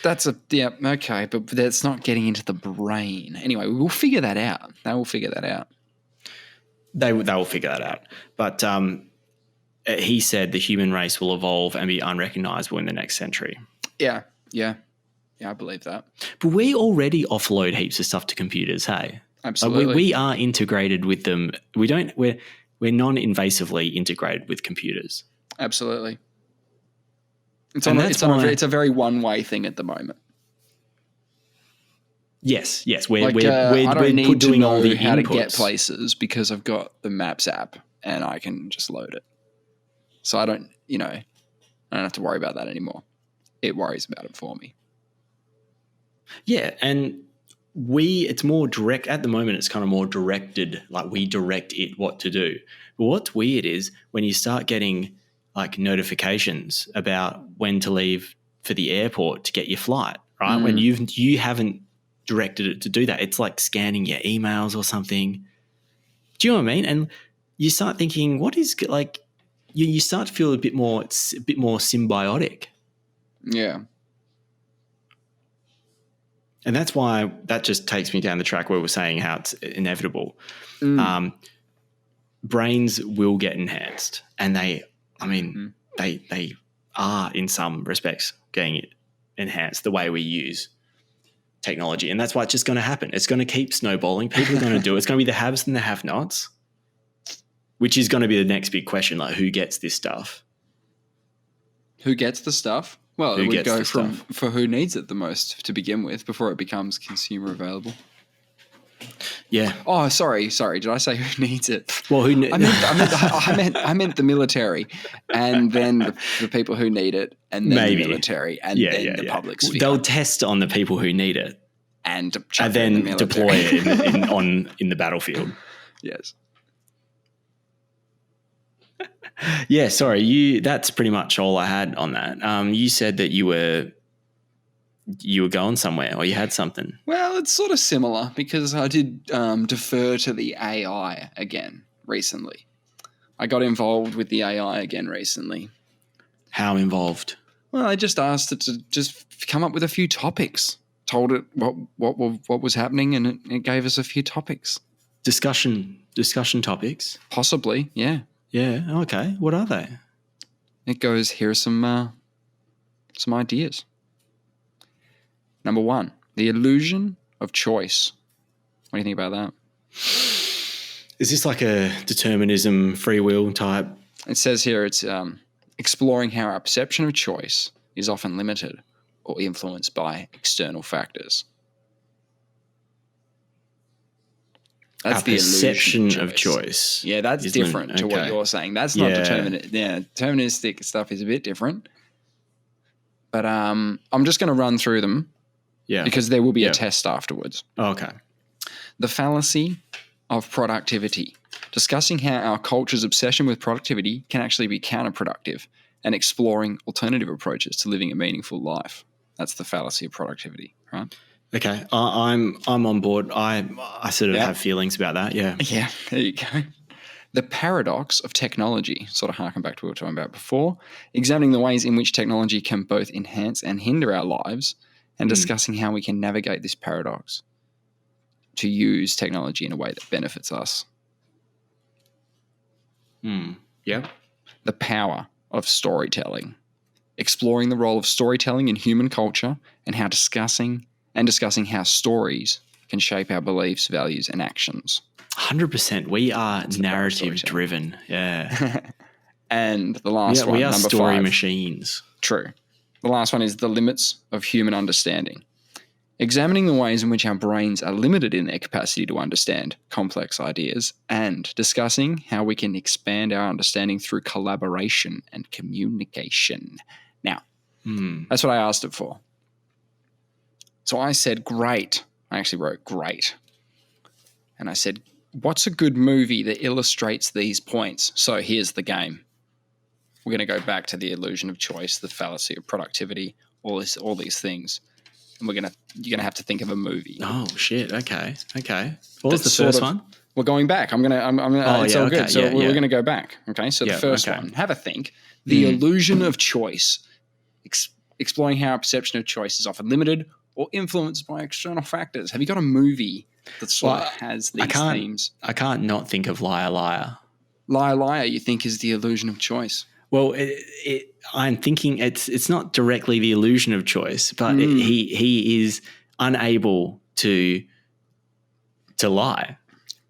That's okay, but that's not getting into the brain. Anyway, we'll figure that out. They will figure that out. They will figure that out. But he said the human race will evolve and be unrecognizable in the next century. Yeah, I believe that. But we already offload heaps of stuff to computers, hey? Absolutely. We are integrated with them. We're non-invasively integrated with computers. Absolutely. It's a very one-way thing at the moment. Yes. I We're don't need to doing know all the how to inputs. get places because I've got the Maps app and I can just load it. So I don't have to worry about that anymore. It worries about it for me. Yeah, and it's more direct at the moment. It's kind of more directed, like we direct it what to do. But what's weird is when you start getting like notifications about when to leave for the airport to get your flight, right? When you haven't directed it to do that, it's like scanning your emails or something. Do you know what I mean? And you start thinking, what is like? You start to feel a bit more symbiotic. Yeah. And that's why that just takes me down the track where we're saying how it's inevitable. Brains will get enhanced, and they are in some respects getting enhanced the way we use technology. And that's why it's just going to happen. It's going to keep snowballing. People are going to do it. It's going to be the haves and the have-nots, which is going to be the next big question, like who gets this stuff? Who gets the stuff? Well, it would go for who needs it the most to begin with before it becomes consumer available. Yeah. Oh, sorry. Did I say who needs it? Well, I meant the military, and then the people who need it, and then the military, and then the public sphere. They'll test on the people who need it, and then deploy it in the battlefield. Yes. Yeah, sorry. That's pretty much all I had on that. You said that you were going somewhere, or you had something. Well, it's sort of similar because I did defer to the AI again recently. I got involved with the AI again recently. How involved? Well, I just asked it to just come up with a few topics. Told it what was happening, and it gave us a few topics. Discussion topics. Possibly, yeah. Yeah. Okay. What are they? It goes, here are some ideas. Number 1, the illusion of choice. What do you think about that? Is this like a determinism, free will type? It says here it's exploring how our perception of choice is often limited or influenced by external factors. That's our perception of choice. Yeah, that's different to what you're saying. That's not deterministic. Yeah, deterministic stuff is a bit different. But I'm just going to run through them. Yeah. Because there will be a test afterwards. Okay. The fallacy of productivity. Discussing how our culture's obsession with productivity can actually be counterproductive, and exploring alternative approaches to living a meaningful life. That's the fallacy of productivity, right? Okay. I'm on board. I sort of have feelings about that. Yeah. Yeah, there you go. The paradox of technology, sort of harken back to what we were talking about before, examining the ways in which technology can both enhance and hinder our lives, and discussing how we can navigate this paradox to use technology in a way that benefits us. Yeah. The power of storytelling. Exploring the role of storytelling in human culture and discussing how stories can shape our beliefs, values, and actions. 100%. We are narrative driven. Yeah. And the last one, we are number story 5. machines. True. The last one is the limits of human understanding. Examining the ways in which our brains are limited in their capacity to understand complex ideas, and discussing how we can expand our understanding through collaboration and communication. Now, that's what I asked it for. So I said, great. I actually wrote great. And I said, what's a good movie that illustrates these points? So here's the game. We're going to go back to the illusion of choice, the fallacy of productivity, all these things. And you're going to have to think of a movie. Oh shit. Okay. What was the first one? We're going back. It's all good. So we're going to go back. Okay. So the first one, have a think. The illusion of choice, exploring how our perception of choice is often limited or influenced by external factors. Have you got a movie that sort of has these themes? I can't not think of Liar Liar. Liar Liar, you think, is the illusion of choice? Well, I'm thinking it's not directly the illusion of choice, but he is unable to to lie.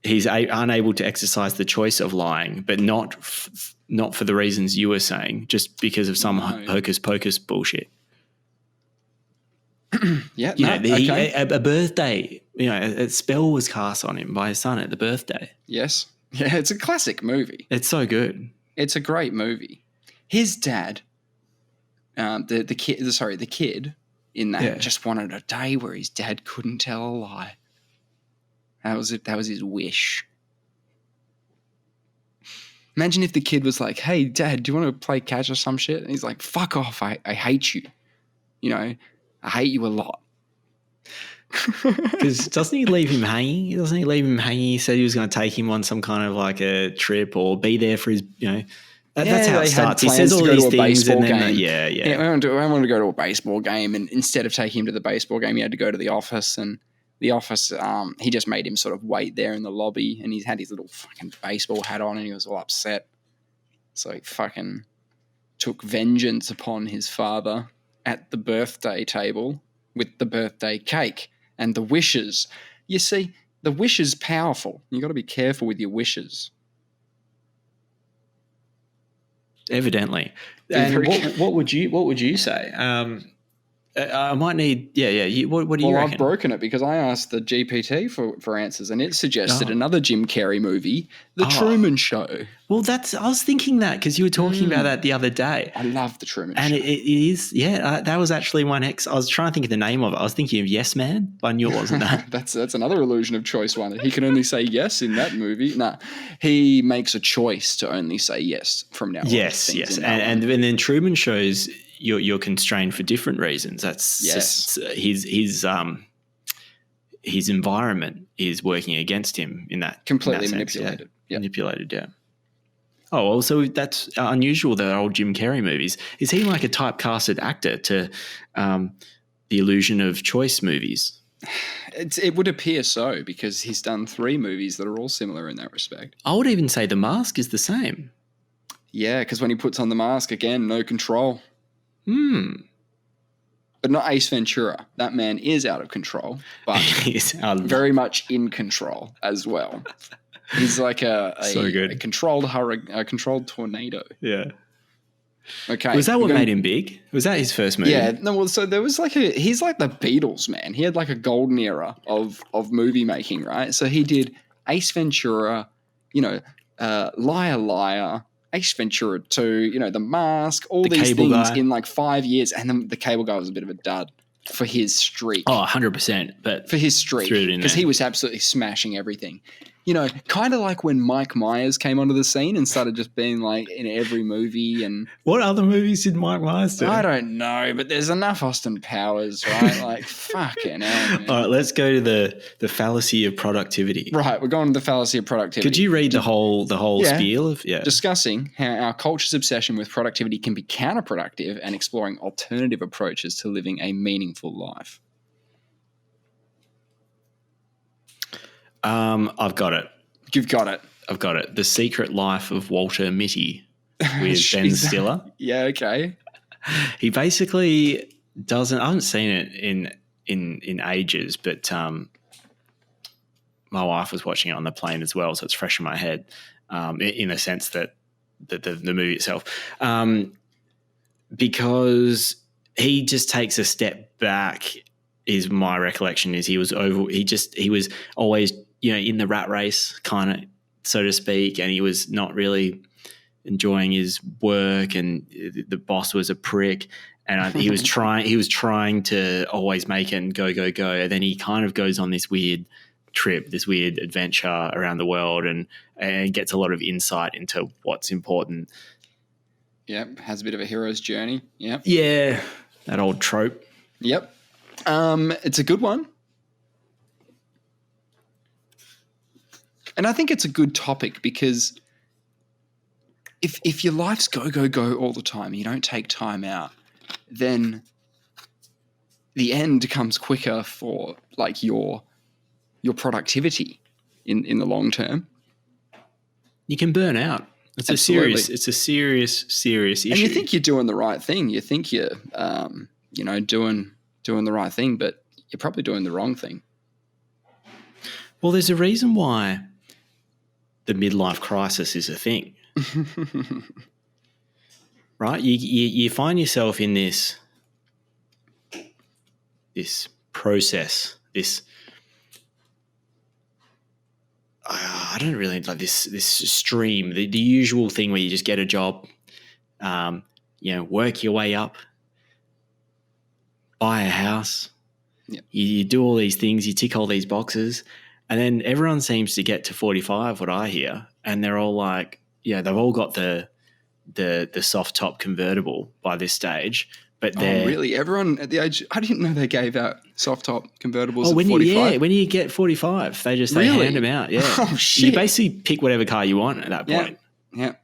He's unable to exercise the choice of lying, but not for the reasons you were saying, just because of some hocus pocus bullshit. Yeah, a birthday, a spell was cast on him by his son at the birthday. Yes. Yeah, it's a classic movie. It's so good. It's a great movie. His dad, the kid in that just wanted a day where his dad couldn't tell a lie. That was it. That was his wish. Imagine if the kid was like, "Hey, Dad, do you want to play catch or some shit?" And he's like, "Fuck off! I hate you. I hate you a lot." Because doesn't he leave him hanging? He said he was going to take him on some kind of like a trip or be there for his, That's how it starts. He says all these things and then, I want to go to a baseball game, and instead of taking him to the baseball game, he had to go to the office, and the office, he just made him sort of wait there in the lobby, and he had his little fucking baseball hat on, and he was all upset. So he fucking took vengeance upon his father at the birthday table with the birthday cake and the wishes. You see, the wish is powerful. You got to be careful with your wishes. Evidently. And what would you say? I might need. What do you reckon? I've broken it because I asked the GPT for answers, and it suggested another Jim Carrey movie, The Truman Show. Well, I was thinking that because you were talking about that the other day. I love The Truman Show. And it is, that was actually one I was trying to think of the name of it. I was thinking of Yes Man, but I knew it wasn't that. That's another illusion of choice one. He can only say yes in that movie. Nah, he makes a choice to only say yes from now on. Yes. And then Truman shows you're constrained for different reasons. That's just his environment is working against him in that completely in that manipulated. Yeah. Manipulated, yeah. Oh, well, so that's unusual, the old Jim Carrey movies. Is he like a typecasted actor to the illusion of choice movies? It would appear so because he's done 3 movies that are all similar in that respect. I would even say The Mask is the same. Yeah, because when he puts on the mask, again, no control. But not Ace Ventura. That man is out of control, but very much in control as well. He's like a controlled tornado. Yeah. Okay. Was that what made him big? Was that his first movie? Yeah. No. Well, so there was he's like the Beatles, man. He had like a golden era of movie making, right? So he did Ace Ventura, Liar Liar, Ace Ventura 2, The Mask, all these things in like 5 years. And then The Cable Guy was a bit of a dud for his streak. Oh, 100%. But for his streak. Because he was absolutely smashing everything. Kind of like when Mike Myers came onto the scene and started just being like in every movie. And what other movies did Mike Myers do? I don't know, but there's enough Austin Powers, right? Like, fucking hell, man. All right, let's go to the fallacy of productivity. Right, we're going to the fallacy of productivity. Could you read the whole spiel of discussing how our culture's obsession with productivity can be counterproductive and exploring alternative approaches to living a meaningful life? I've got it. You've got it. I've got it. The Secret Life of Walter Mitty with Ben Stiller. Yeah, okay. He basically doesn't. I haven't seen it in ages, but my wife was watching it on the plane as well, so it's fresh in my head. In the sense that the movie itself, because he just takes a step back. Is my recollection is he was always in the rat race, kind of, so to speak, and he was not really enjoying his work, and the boss was a prick, and he was trying to always make it and go, and then he kind of goes on this weird trip, this weird adventure around the world, and gets a lot of insight into what's important. Yep, has a bit of a hero's journey. Yep. Yeah, that old trope. Yep. It's a good one. And I think it's a good topic because if your life's go all the time, you don't take time out, then the end comes quicker for like your productivity in the long term. You can burn out. It's a serious issue. And you think you're doing the right thing. You think you're doing the right thing, but you're probably doing the wrong thing. Well, there's a reason why the midlife crisis is a thing, right? You find yourself in this process, I don't really like this stream, the usual thing where you just get a job, work your way up, buy a house. Yep. You do all these things, you tick all these boxes, and then everyone seems to get to 45, what I hear, and they're all like, they've all got the soft top convertible by this stage. But really? Everyone at the age... I didn't know they gave out soft top convertibles at 45. When you get 45, they Really? hand them out, yeah. Oh, shit. You basically pick whatever car you want at that point. Yeah.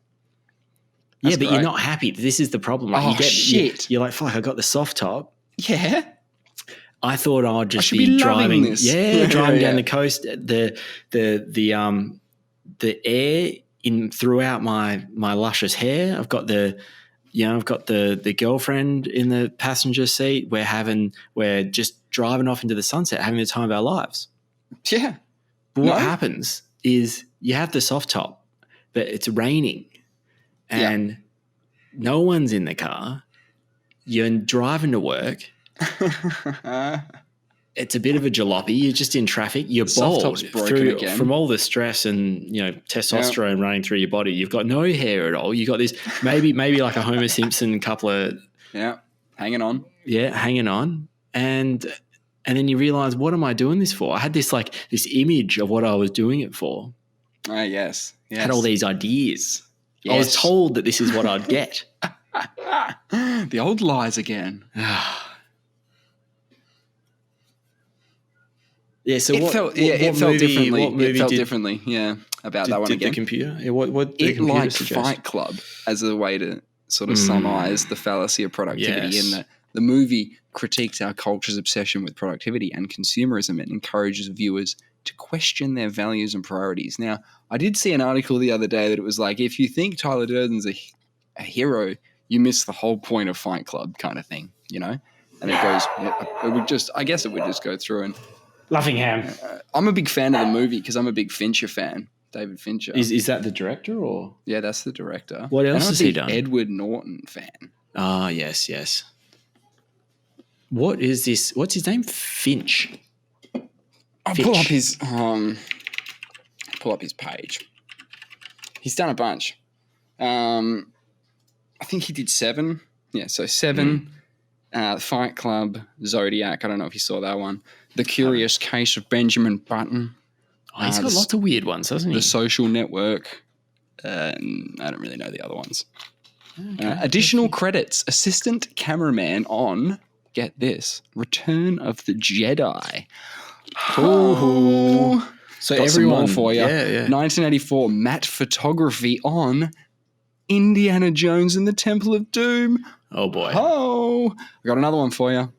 But great. you're not happy. This is the problem. Right? Shit. You're like, fuck, I got the soft top. Yeah. I thought I would just be driving this. driving down the coast. The air in throughout my luscious hair. I've got the girlfriend in the passenger seat. We're just driving off into the sunset, having the time of our lives. Yeah. But what happens is you have the soft top, but it's raining and no one's in the car. You're driving to work. It's a bit of a jalopy. You're just in traffic. You're bald again from all the stress and testosterone running through your body. You've got no hair at all. You've got this maybe like a Homer Simpson couple of hanging on. Yeah, hanging on, and then you realize, what am I doing this for? I had this image of what I was doing it for. Yes. I had all these ideas. Yes. I was told that this is what I'd get. The old lies again. Yeah, so it felt differently. It felt differently, about that one again. The computer? Yeah, what the it computer liked suggest? Fight Club as a way to sort of summarize the fallacy of productivity. Yes. And the movie critiques our culture's obsession with productivity and consumerism and encourages viewers to question their values and priorities. Now, I did see an article the other day that it was like, if you think Tyler Durden's a hero, you miss the whole point of Fight Club kind of thing, And it goes, I guess it would just go through and... Luffingham. I'm a big fan of the movie because I'm a big Fincher fan. David Fincher. Is that the director or? Yeah, that's the director. What else has he done? Edward Norton fan. Ah, yes. What is this? What's his name? Finch. I'll pull up his page. He's done a bunch. I think he did 7. Yeah, so 7. Fight Club, Zodiac. I don't know if you saw that one. The Curious Case of Benjamin Button. Oh, he's got lots of weird ones, hasn't he? The Social Network. I don't really know the other ones. Okay. Additional credits. Assistant cameraman on, get this, Return of the Jedi. Oh. So got everyone some more for you. Yeah. 1984, matte photography on Indiana Jones and the Temple of Doom. Oh, boy. Oh, I got another one for you.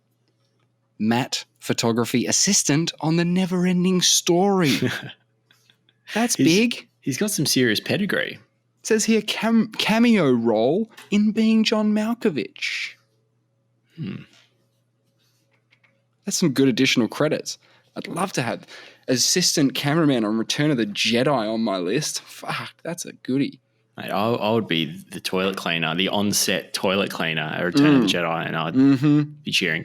Matte photography assistant on The Never-Ending Story. That's big. He's got some serious pedigree. It says here cameo role in Being John Malkovich. That's some good additional credits. I'd love to have assistant cameraman on Return of the Jedi on my list. Fuck, that's a goodie. Mate, I would be the toilet cleaner, the on-set toilet cleaner at Return of the Jedi, and I'd be cheering.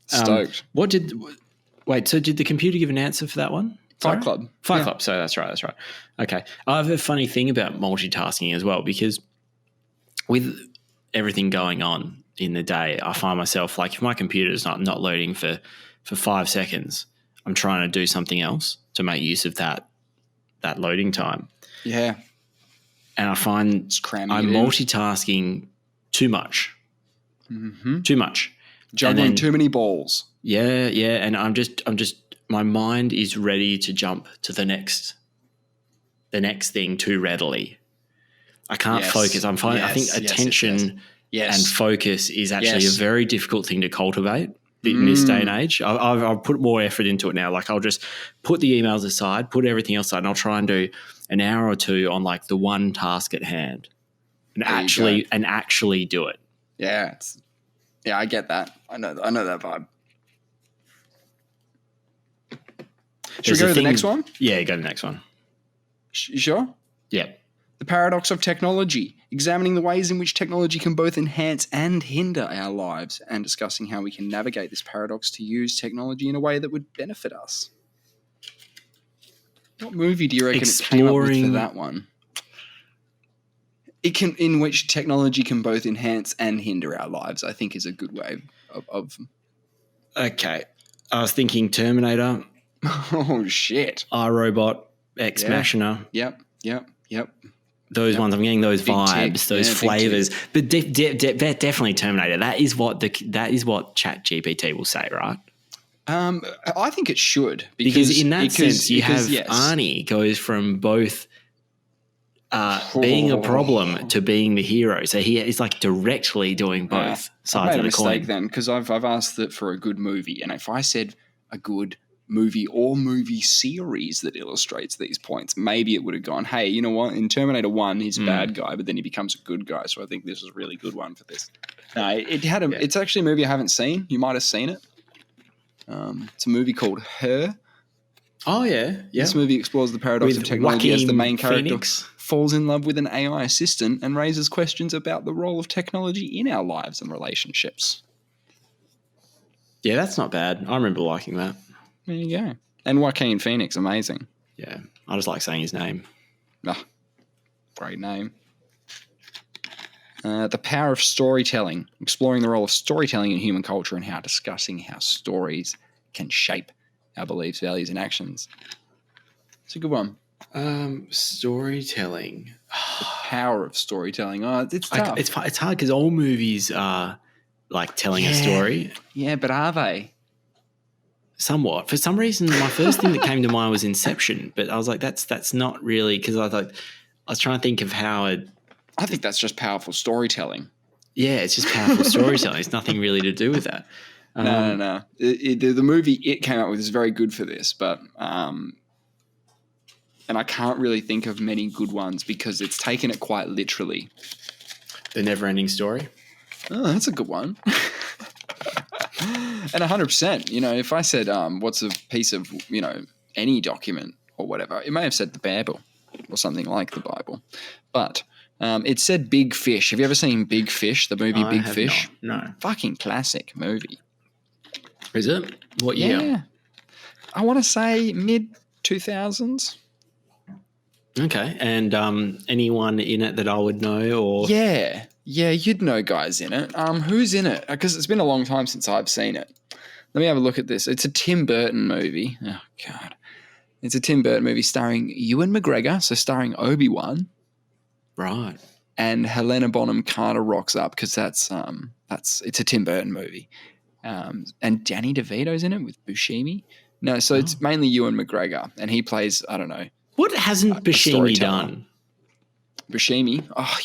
Stoked. So did the computer give an answer for that one? Fight Club. Fight Club. So that's right. Okay. I have a funny thing about multitasking as well, because with everything going on in the day, I find myself like, if my computer is not loading for 5 seconds, I'm trying to do something else to make use of that loading time. Yeah. And I find I'm multitasking too much. Mm-hmm. Too much. Juggling too many balls. Yeah. And I'm just my mind is ready to jump to the next thing too readily. I can't focus. I think attention and focus is actually a very difficult thing to cultivate in this day and age. I've put more effort into it now. Like, I'll just put the emails aside, put everything else aside, and I'll try and do an hour or two on like the one task at hand and actually do it. Yeah. I get that. I know that vibe. Should we go to the next one? Yeah, go to the next one. You sure? Yeah. The paradox of technology, examining the ways in which technology can both enhance and hinder our lives, and discussing how we can navigate this paradox to use technology in a way that would benefit us. What movie do you reckon it came up with for that one? In which technology can both enhance and hinder our lives, I think is a good way of Okay. I was thinking Terminator. Oh, shit. iRobot, Ex Machina. Yep. Those ones, I'm getting those Big vibes, tick. those Yeah, flavors. But definitely Terminator. That is what ChatGPT will say, right? I think it should. Because in that sense, you have Arnie goes from both being a problem to being the hero. So he is like directly doing both sides of the coin. I made a mistake then, because I've asked that for a good movie. And if I said a good movie or movie series that illustrates these points, maybe it would have gone, hey, you know what? In Terminator 1, he's a bad guy, but then he becomes a good guy. So I think this is a really good one for this. No, it's actually a movie I haven't seen. You might have seen it. It's a movie called Her. Oh, yeah. This movie explores the paradox of technology as the main character falls in love with an AI assistant and raises questions about the role of technology in our lives and relationships. Yeah, that's not bad. I remember liking that. There you go. And Joaquin Phoenix, amazing. Yeah, I just like saying his name. Great name. The power of storytelling, exploring the role of storytelling in human culture and discussing how stories can shape our beliefs, values, and actions. It's a good one. Storytelling. The power of storytelling. Oh, it's tough. It's hard because all movies are like telling a story. Yeah, but are they? Somewhat. For some reason, my first thing that came to mind was Inception, but I was like, that's not really, because I was trying to think of how it. I think that's just powerful storytelling. Yeah, it's just powerful storytelling. It's nothing really to do with that. No. The movie it came out with is very good for this, but and I can't really think of many good ones because it's taken it quite literally. The Never-Ending Story. Oh, that's a good one. And 100%, if I said, what's a piece of, any document or whatever, it may have said the Bible or something like the Bible. But it said Big Fish. Have you ever seen Big Fish, the movie Big Fish? Not. No. Fucking classic movie. Is it? What year? Yeah. I want to say mid-2000s. Okay. And anyone in it that I would know or? Yeah, you'd know guys in it. Who's in it? Because it's been a long time since I've seen it. Let me have a look at this. It's a Tim Burton movie. Oh, God. It's a Tim Burton movie starring Ewan McGregor, so starring Obi-Wan. Right. And Helena Bonham Carter rocks up because it's a Tim Burton movie. And Danny DeVito's in it with Buscemi. No, so it's mainly Ewan McGregor, and he plays, I don't know. What hasn't Buscemi done? Buscemi? Oh,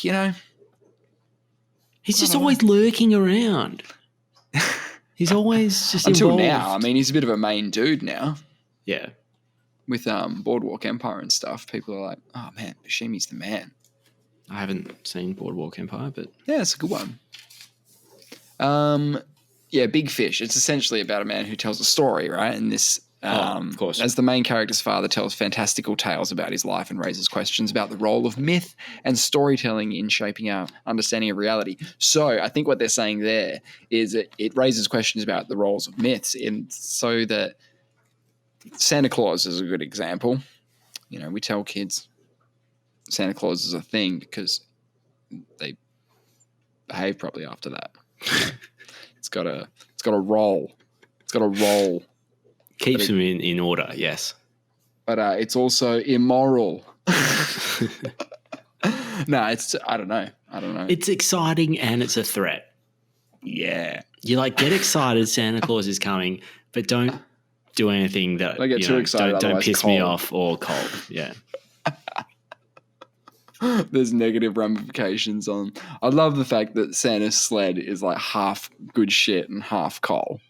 he's just always lurking around. He's always just until involved. now. I mean, he's a bit of a main dude now. Yeah. With Boardwalk Empire and stuff, people are like, "Oh man, Buscemi's the man." I haven't seen Boardwalk Empire, but yeah, it's a good one. Big Fish. It's essentially about a man who tells a story, right? And this, of course, as the main character's father tells fantastical tales about his life and raises questions about the role of myth and storytelling in shaping our understanding of reality. So I think what they're saying there is it raises questions about the roles of myths, so that Santa Claus is a good example. We tell kids Santa Claus is a thing because they behave properly after that. It's got a role. It's got a role. Keeps them in order, yes. But it's also immoral. No, I don't know. It's exciting and it's a threat. Yeah. You get excited Santa Claus is coming, but don't do anything that don't get too excited. Don't piss me off or cold. Yeah. There's negative ramifications on. I love the fact that Santa's sled is half good shit and half coal.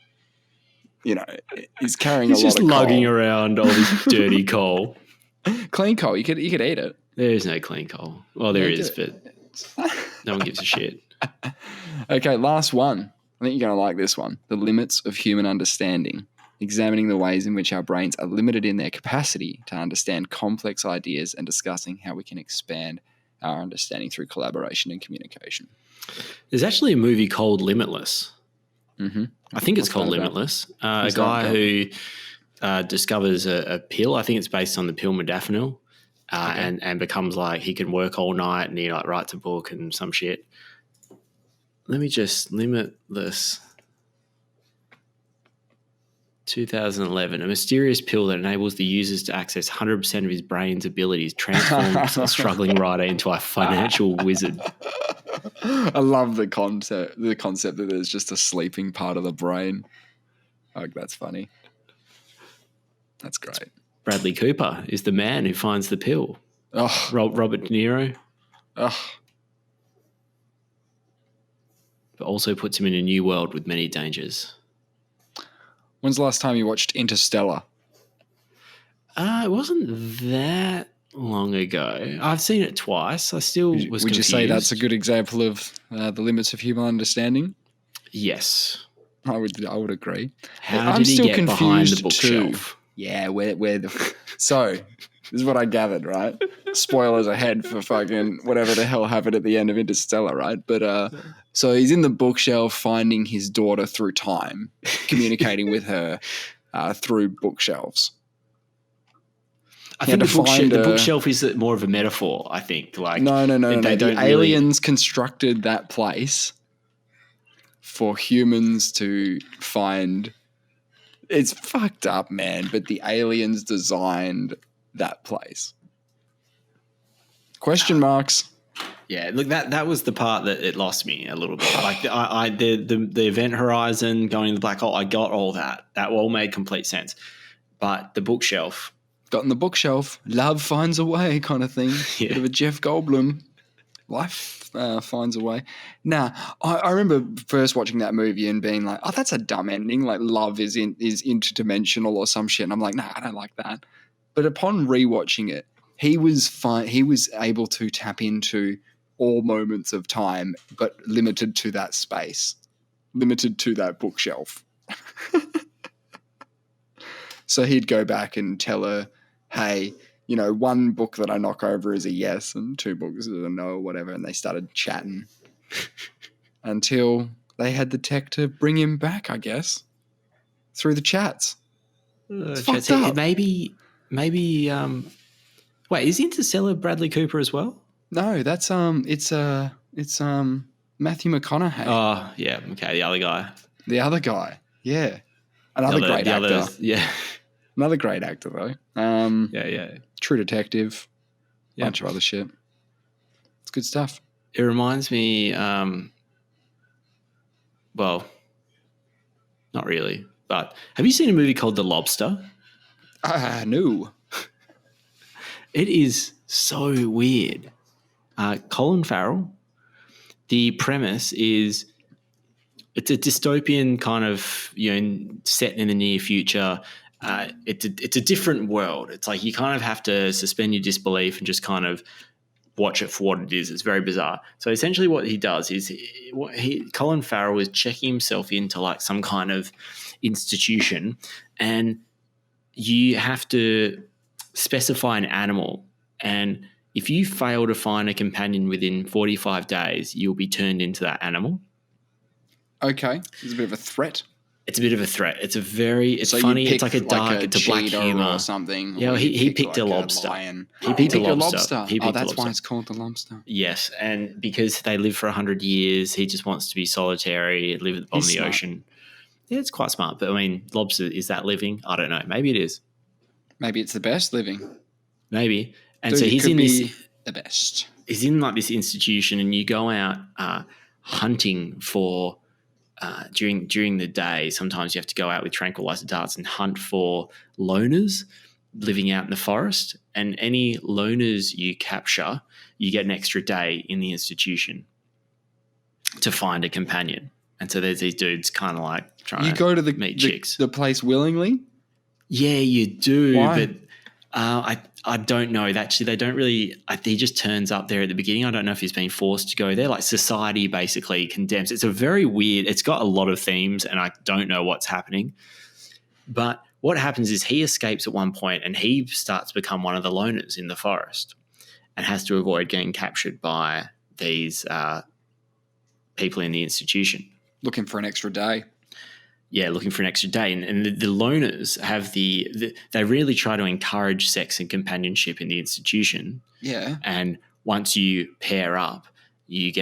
He's carrying he's a lot of coal. He's just lugging around all this dirty coal. Clean coal. You could eat it. There is no clean coal. Well, there is, but no one gives a shit. Okay, last one. I think you're going to like this one. The limits of human understanding. examining the ways in which our brains are limited in their capacity to understand complex ideas and discussing how we can expand our understanding through collaboration and communication. There's actually a movie called Limitless. Mm-hmm. I think it's called Limitless. A guy who discovers a pill. I think it's based on the pill modafinil, and becomes like he can work all night and he like writes a book and some shit. Let me just Limitless. 2011, a mysterious pill that enables the users to access 100% of his brain's abilities transforms a struggling writer into a financial wizard. I love the concept that there's just a sleeping part of the brain. Like, that's funny. That's great. Bradley Cooper is the man who finds the pill. Oh, Robert De Niro. oh. But also puts him in a new world with many dangers. When's the last time you watched Interstellar? It wasn't that long ago. I've seen it twice. I still was confused. Would you say that's a good example of the limits of human understanding? Yes. I would agree. How did he get behind the bookshelf? Yeah, where the... So, this is what I gathered, right? Spoilers ahead for fucking whatever the hell happened at the end of Interstellar, right? But so he's in the bookshelf finding his daughter through time, communicating with her through bookshelves. I think the bookshelf is more of a metaphor, I think. Like No. The aliens constructed that place for humans to find... It's fucked up, man, but the aliens designed that place. Question marks. Yeah, look, that was the part that it lost me a little bit. Like the event horizon, going to the black hole, I got all that. That all made complete sense. But the bookshelf. Got in the bookshelf, love finds a way kind of thing. Yeah. Bit of a Jeff Goldblum. Life finds a way. Nah, I remember first watching that movie and being like, oh, that's a dumb ending. Like love is interdimensional or some shit. And I'm like, nah, I don't like that. But upon rewatching it, he was fine. He was able to tap into all moments of time, but limited to that space, limited to that bookshelf. So he'd go back and tell her, hey, you know, one book that I knock over is a yes and two books is a no or whatever. And they started chatting until they had the tech to bring him back, I guess, through the chats. It's fucked up. Maybe, wait, is Interstellar Bradley Cooper as well? No, that's it's Matthew McConaughey. Oh, yeah, okay, the other guy. The other guy, yeah. Another great actor. Yeah. Another great actor, though. Yeah. True Detective. Bunch of other shit. It's good stuff. It reminds me, well, not really, but have you seen a movie called The Lobster? No. It is so weird. Colin Farrell. The premise is it's a dystopian kind of, set in the near future. It's a different world. It's like you kind of have to suspend your disbelief and just kind of watch it for what it is. It's very bizarre. So essentially what he does is Colin Farrell is checking himself into like some kind of institution, and you have to specify an animal. And if you fail to find a companion within 45 days, you'll be turned into that animal. Okay. It's a bit of a threat. It's a bit of a threat. It's funny. It's like a dark, it's a black humor or something. Yeah, he picked a lobster. He picked a lobster. That's why it's called the lobster. Yes, and because they live for 100 years, he just wants to be solitary, live at the bottom of the ocean. Yeah, it's quite smart. But I mean, lobster, is that living? I don't know. Maybe it is. Maybe it's the best living. Maybe. And so he's in this the best. He's in like this institution, and you go out hunting for. During the day, sometimes you have to go out with tranquilizer darts and hunt for loners living out in the forest. And any loners you capture, you get an extra day in the institution to find a companion. And so there's these dudes kind of like trying to meet chicks. The place willingly? Yeah, you do. Why? But I don't know. Actually, they don't really. He just turns up there at the beginning. I don't know if he's been forced to go there. Like society basically condemns. It's a very weird. It's got a lot of themes, and I don't know what's happening. But what happens is he escapes at one point and he starts to become one of the loners in the forest and has to avoid getting captured by these people in the institution. Looking for an extra day. Yeah, looking for an extra day. And the loners have they really try to encourage sex and companionship in the institution. Yeah. And once you pair up, you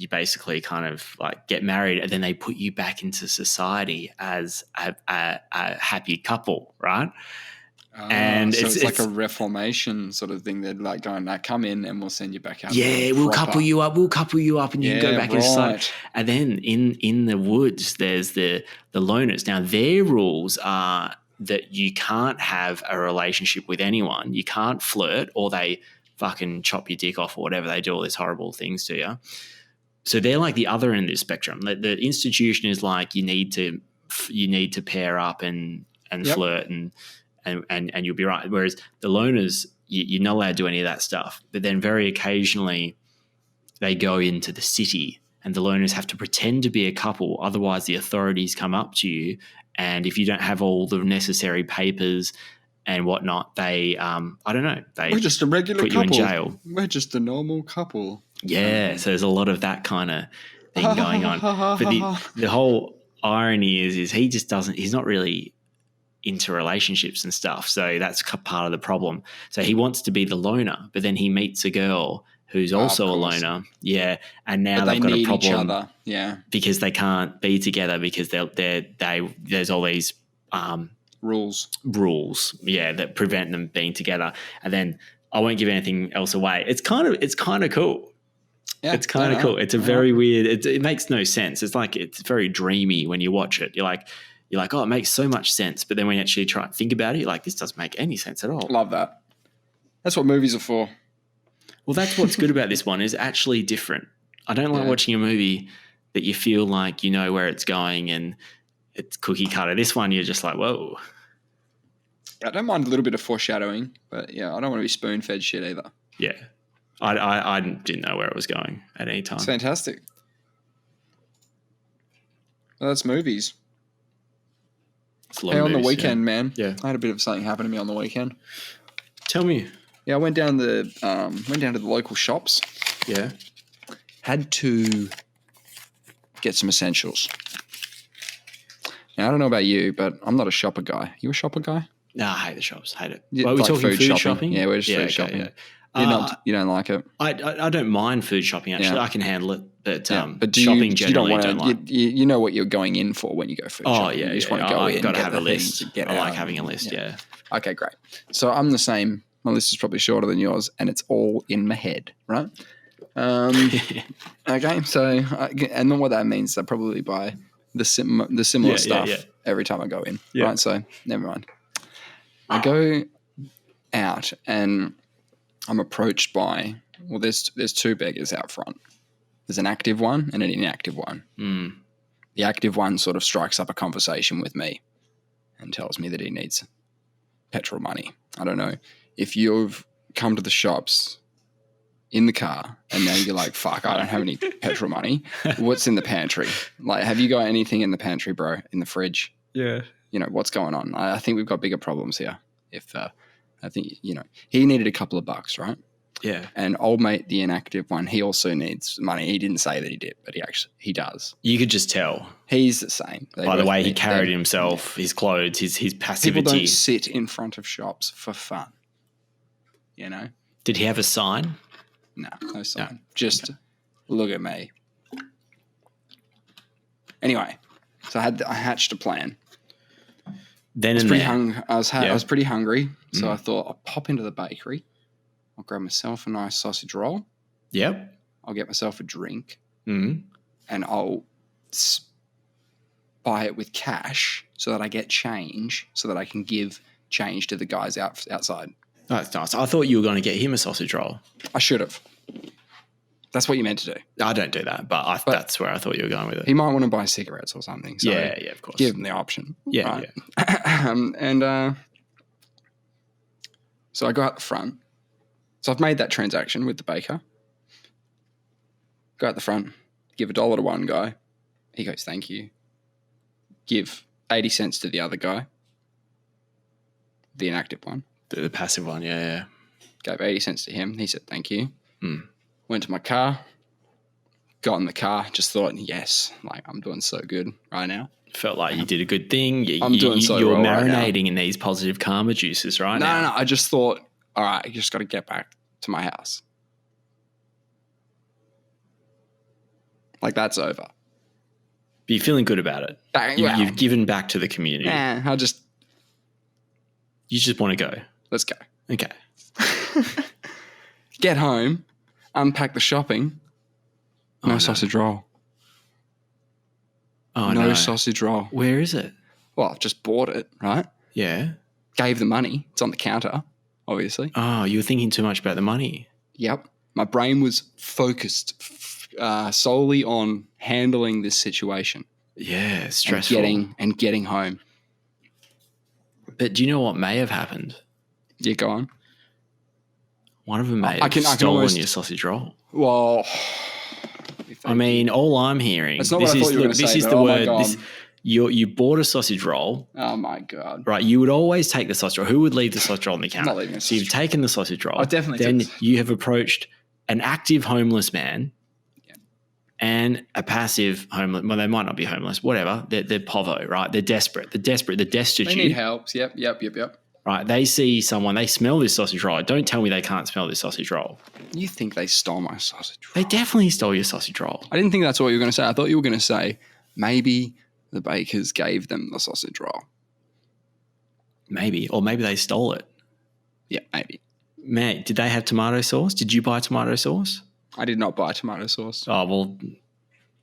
basically kind of like get married, and then they put you back into society as a happy couple, right? And so it's like a reformation sort of thing. They're like going, "Now come in, and we'll send you back out." Yeah, we'll couple you up. We'll couple you up, and you can go back inside. And then in the woods, there's the loners. Now their rules are that you can't have a relationship with anyone. You can't flirt, or they fucking chop your dick off, or whatever. They do all these horrible things to you. So they're like the other end of the spectrum. The institution is like you need to pair up and flirt and you'll be right. Whereas the loners, you're not allowed to do any of that stuff. But then very occasionally they go into the city and the loners have to pretend to be a couple. Otherwise the authorities come up to you. And if you don't have all the necessary papers and whatnot, they, we're just a regular put couple. You in jail. We're just a normal couple. Yeah. So there's a lot of that kind of thing going on. But the whole irony is he just he's not really into relationships and stuff. So that's part of the problem. So he wants to be the loner, but then he meets a girl who's also a loner. Yeah. And now they've got a problem. Each other. Yeah. Because they can't be together because there's all these rules, yeah, that prevent them being together. And then I won't give anything else away. It's kind of cool. Yeah, it's kind of cool. It's a very weird. It makes no sense. It's very dreamy when you watch it. You're like, oh, it makes so much sense. But then when you actually try and think about it, you're like, this doesn't make any sense at all. Love that. That's what movies are for. Well, that's what's good about this one is actually different. I don't like watching a movie that you feel like you know where it's going and it's cookie cutter. This one, you're just like, whoa. I don't mind a little bit of foreshadowing, but yeah, I don't want to be spoon-fed shit either. Yeah. I didn't know where it was going at any time. It's fantastic. Well, that's movies. Hey, on the weekend, man. Yeah. I had a bit of something happen to me on the weekend. Tell me. Yeah, I went down to the local shops. Yeah. Had to get some essentials. Now, I don't know about you, but I'm not a shopper guy. You a shopper guy? No, I hate the shops. Hate it. Yeah, are we like talking food shopping? Yeah, we're just food shopping. Yeah. You don't like it? I don't mind food shopping, actually. Yeah. I can handle it. But shopping generally don't like. You know what you're going in for when you go food shopping. Yeah. You just want to go in. I've got to have a list. I like having a list, yeah. Okay, great. So I'm the same. My list is probably shorter than yours, and it's all in my head, right? Okay, so and then what that means is I probably buy the similar stuff every time I go in, right? So never mind. I go out and I'm approached by, there's two beggars out front. There's an active one and an inactive one. Mm. The active one sort of strikes up a conversation with me and tells me that he needs petrol money. I don't know if you've come to the shops in the car and now you're like, fuck, I don't have any petrol money. What's in the pantry? Like, have you got anything in the pantry, bro, in the fridge? Yeah. What's going on? I think we've got bigger problems here. I think, he needed a couple of bucks, right? Yeah. And old mate, the inactive one, he also needs money. He didn't say that he did, but he does. You could just tell. He's the same. By the way he carried himself, his clothes, his passivity. People don't sit in front of shops for fun. Did he have a sign? No sign. No. Just look at me. Anyway, so I hatched a plan. Then I was pretty hungry, so I thought I'll pop into the bakery. I'll grab myself a nice sausage roll. Yep. I'll get myself a drink. Mm-hmm. And I'll buy it with cash so that I get change so that I can give change to the guys outside. Oh, that's nice. I thought you were going to get him a sausage roll. I should have. That's what you meant to do. I don't do that, but that's where I thought you were going with it. He might want to buy cigarettes or something. So yeah, of course. Give him the option. Yeah, right? Yeah. So I go out the front. So I've made that transaction with the baker. Go out the front, give $1 to one guy. He goes, thank you. Give 80 cents to the other guy, the inactive one. The passive one, yeah. Gave 80 cents to him. He said, thank you. Mm. Went to my car, got in the car, just thought, yes, like I'm doing so good right now. Felt like you did a good thing. I'm doing so You're well right marinating in these positive karma juices right now. No. I just thought, all right, I just got to get back to my house. Like, that's over. But you're feeling good about it. You've given back to the community. Yeah, You just want to go. let's go. Okay. Get home, unpack the shopping. No sausage roll. Oh, no sausage roll. Where is it? Well, I've just bought it, right? Yeah. Gave the money. It's on the counter, obviously. Oh, you were thinking too much about the money. Yep. My brain was focused solely on handling this situation. Yeah, stressful. And getting home. But do you know what may have happened? Yeah, go on. One of them may have stolen your sausage roll. Well, I mean, all I'm hearing. That's not what I thought you were going to say. This is the word. You bought a sausage roll. Oh my God! Right, you would always take the sausage roll. Who would leave the sausage roll on the counter? I'm not leaving. So you've taken the sausage roll. I definitely. Then you have approached an active homeless man, and a passive homeless. Well, they might not be homeless. Whatever. They're povo, right? They're desperate. They're destitute. They need help. Yep. Right. They see someone. They smell this sausage roll. Don't tell me they can't smell this sausage roll. You think they stole my sausage roll? They definitely stole your sausage roll. I didn't think that's what you were going to say. I thought you were going to say maybe the bakers gave them the sausage roll. Maybe. Or maybe they stole it. Yeah, maybe. Mate, did they have tomato sauce? Did you buy tomato sauce? I did not buy tomato sauce. Oh, well,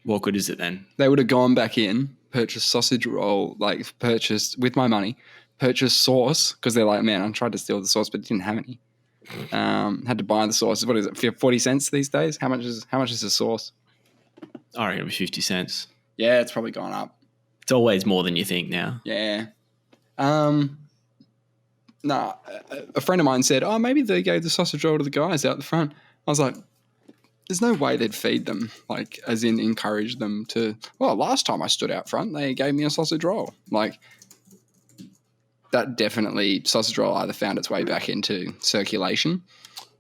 what good is it then? They would have gone back in, purchased sausage roll, purchased with my money, purchased sauce, because they're like, man, I tried to steal the sauce, but didn't have any. Had to buy the sauce. What is it, 40 cents these days? How much is the sauce? I reckon it'll be 50 cents. Yeah, it's probably gone up. It's always more than you think now. Yeah. A friend of mine said, oh, maybe they gave the sausage roll to the guys out the front. I was like, there's no way they'd feed them, like, as in encourage them to, well, last time I stood out front, they gave me a sausage roll. Like, that definitely, sausage roll either found its way back into circulation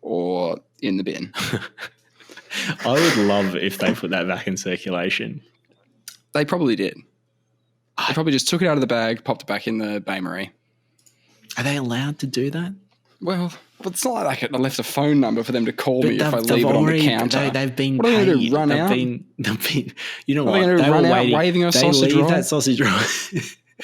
or in the bin. I would love if they put that back in circulation. They probably did. They probably just took it out of the bag, popped it back in the bain-marie. Are they allowed to do that? Well, it's not like I left a phone number for them to call me if I leave it on the counter. They've been paid. What are they going to run out? You know what? Are they going to run out waving a sausage roll? That sausage roll.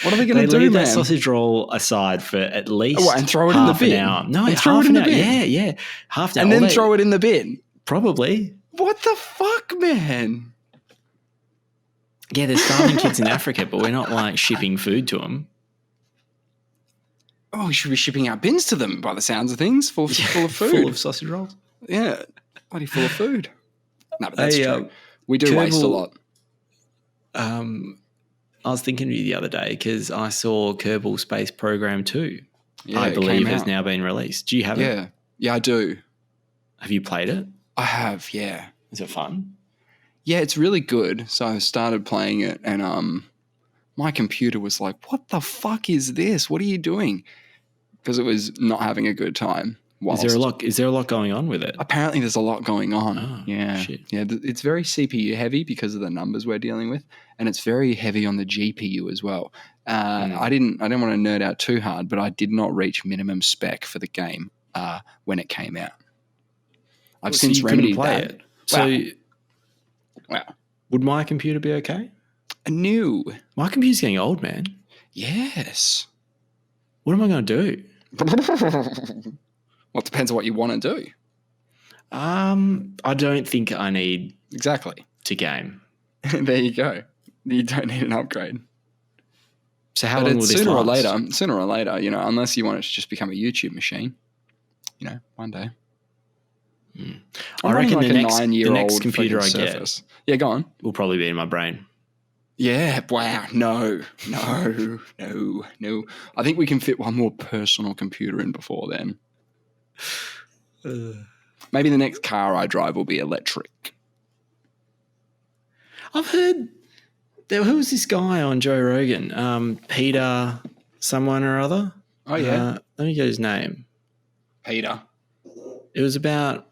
What are they going to do, man? They leave that sausage roll aside for at least and throw it in the bin. Hour. No, and throw it in the bin. Yeah, half an hour. And then throw it in the bin. Probably. What the fuck, man? Yeah, there's starving kids in Africa, but we're not like shipping food to them. Oh, we should be shipping our bins to them by the sounds of things, full of food. Full of sausage rolls. Yeah, bloody full of food. No, but that's true. We do waste a lot. I was thinking of you the other day because I saw Kerbal Space Program 2. Yeah, I believe has now been released. Do you have it? Yeah, I do. Have you played it? I have, yeah. Is it fun? Yeah, it's really good. So I started playing it and my computer was like, what the fuck is this? What are you doing? Because it was not having a good time. Is there a lot going on with it? Apparently there's a lot going on. Oh, yeah. Shit. Yeah, it's very CPU heavy because of the numbers we're dealing with, and it's very heavy on the GPU as well. I didn't want to nerd out too hard, but I did not reach minimum spec for the game when it came out. I've since remedied that. It. So, wow. Would my computer be okay? No. My computer's getting old, man. Yes. What am I going to do? Well, it depends on what you want to do. I don't think I need exactly to game. There you go. You don't need an upgrade. So how long will this last? Sooner or later, unless you want it to just become a YouTube machine, one day. I reckon the next computer I get, yeah, go on, will probably be in my brain. Yeah, wow, no. I think we can fit one more personal computer in before then. Maybe the next car I drive will be electric. I've heard Who was this guy on Joe Rogan? Peter someone or other. Oh, yeah. Let me get his name. Peter. It was about,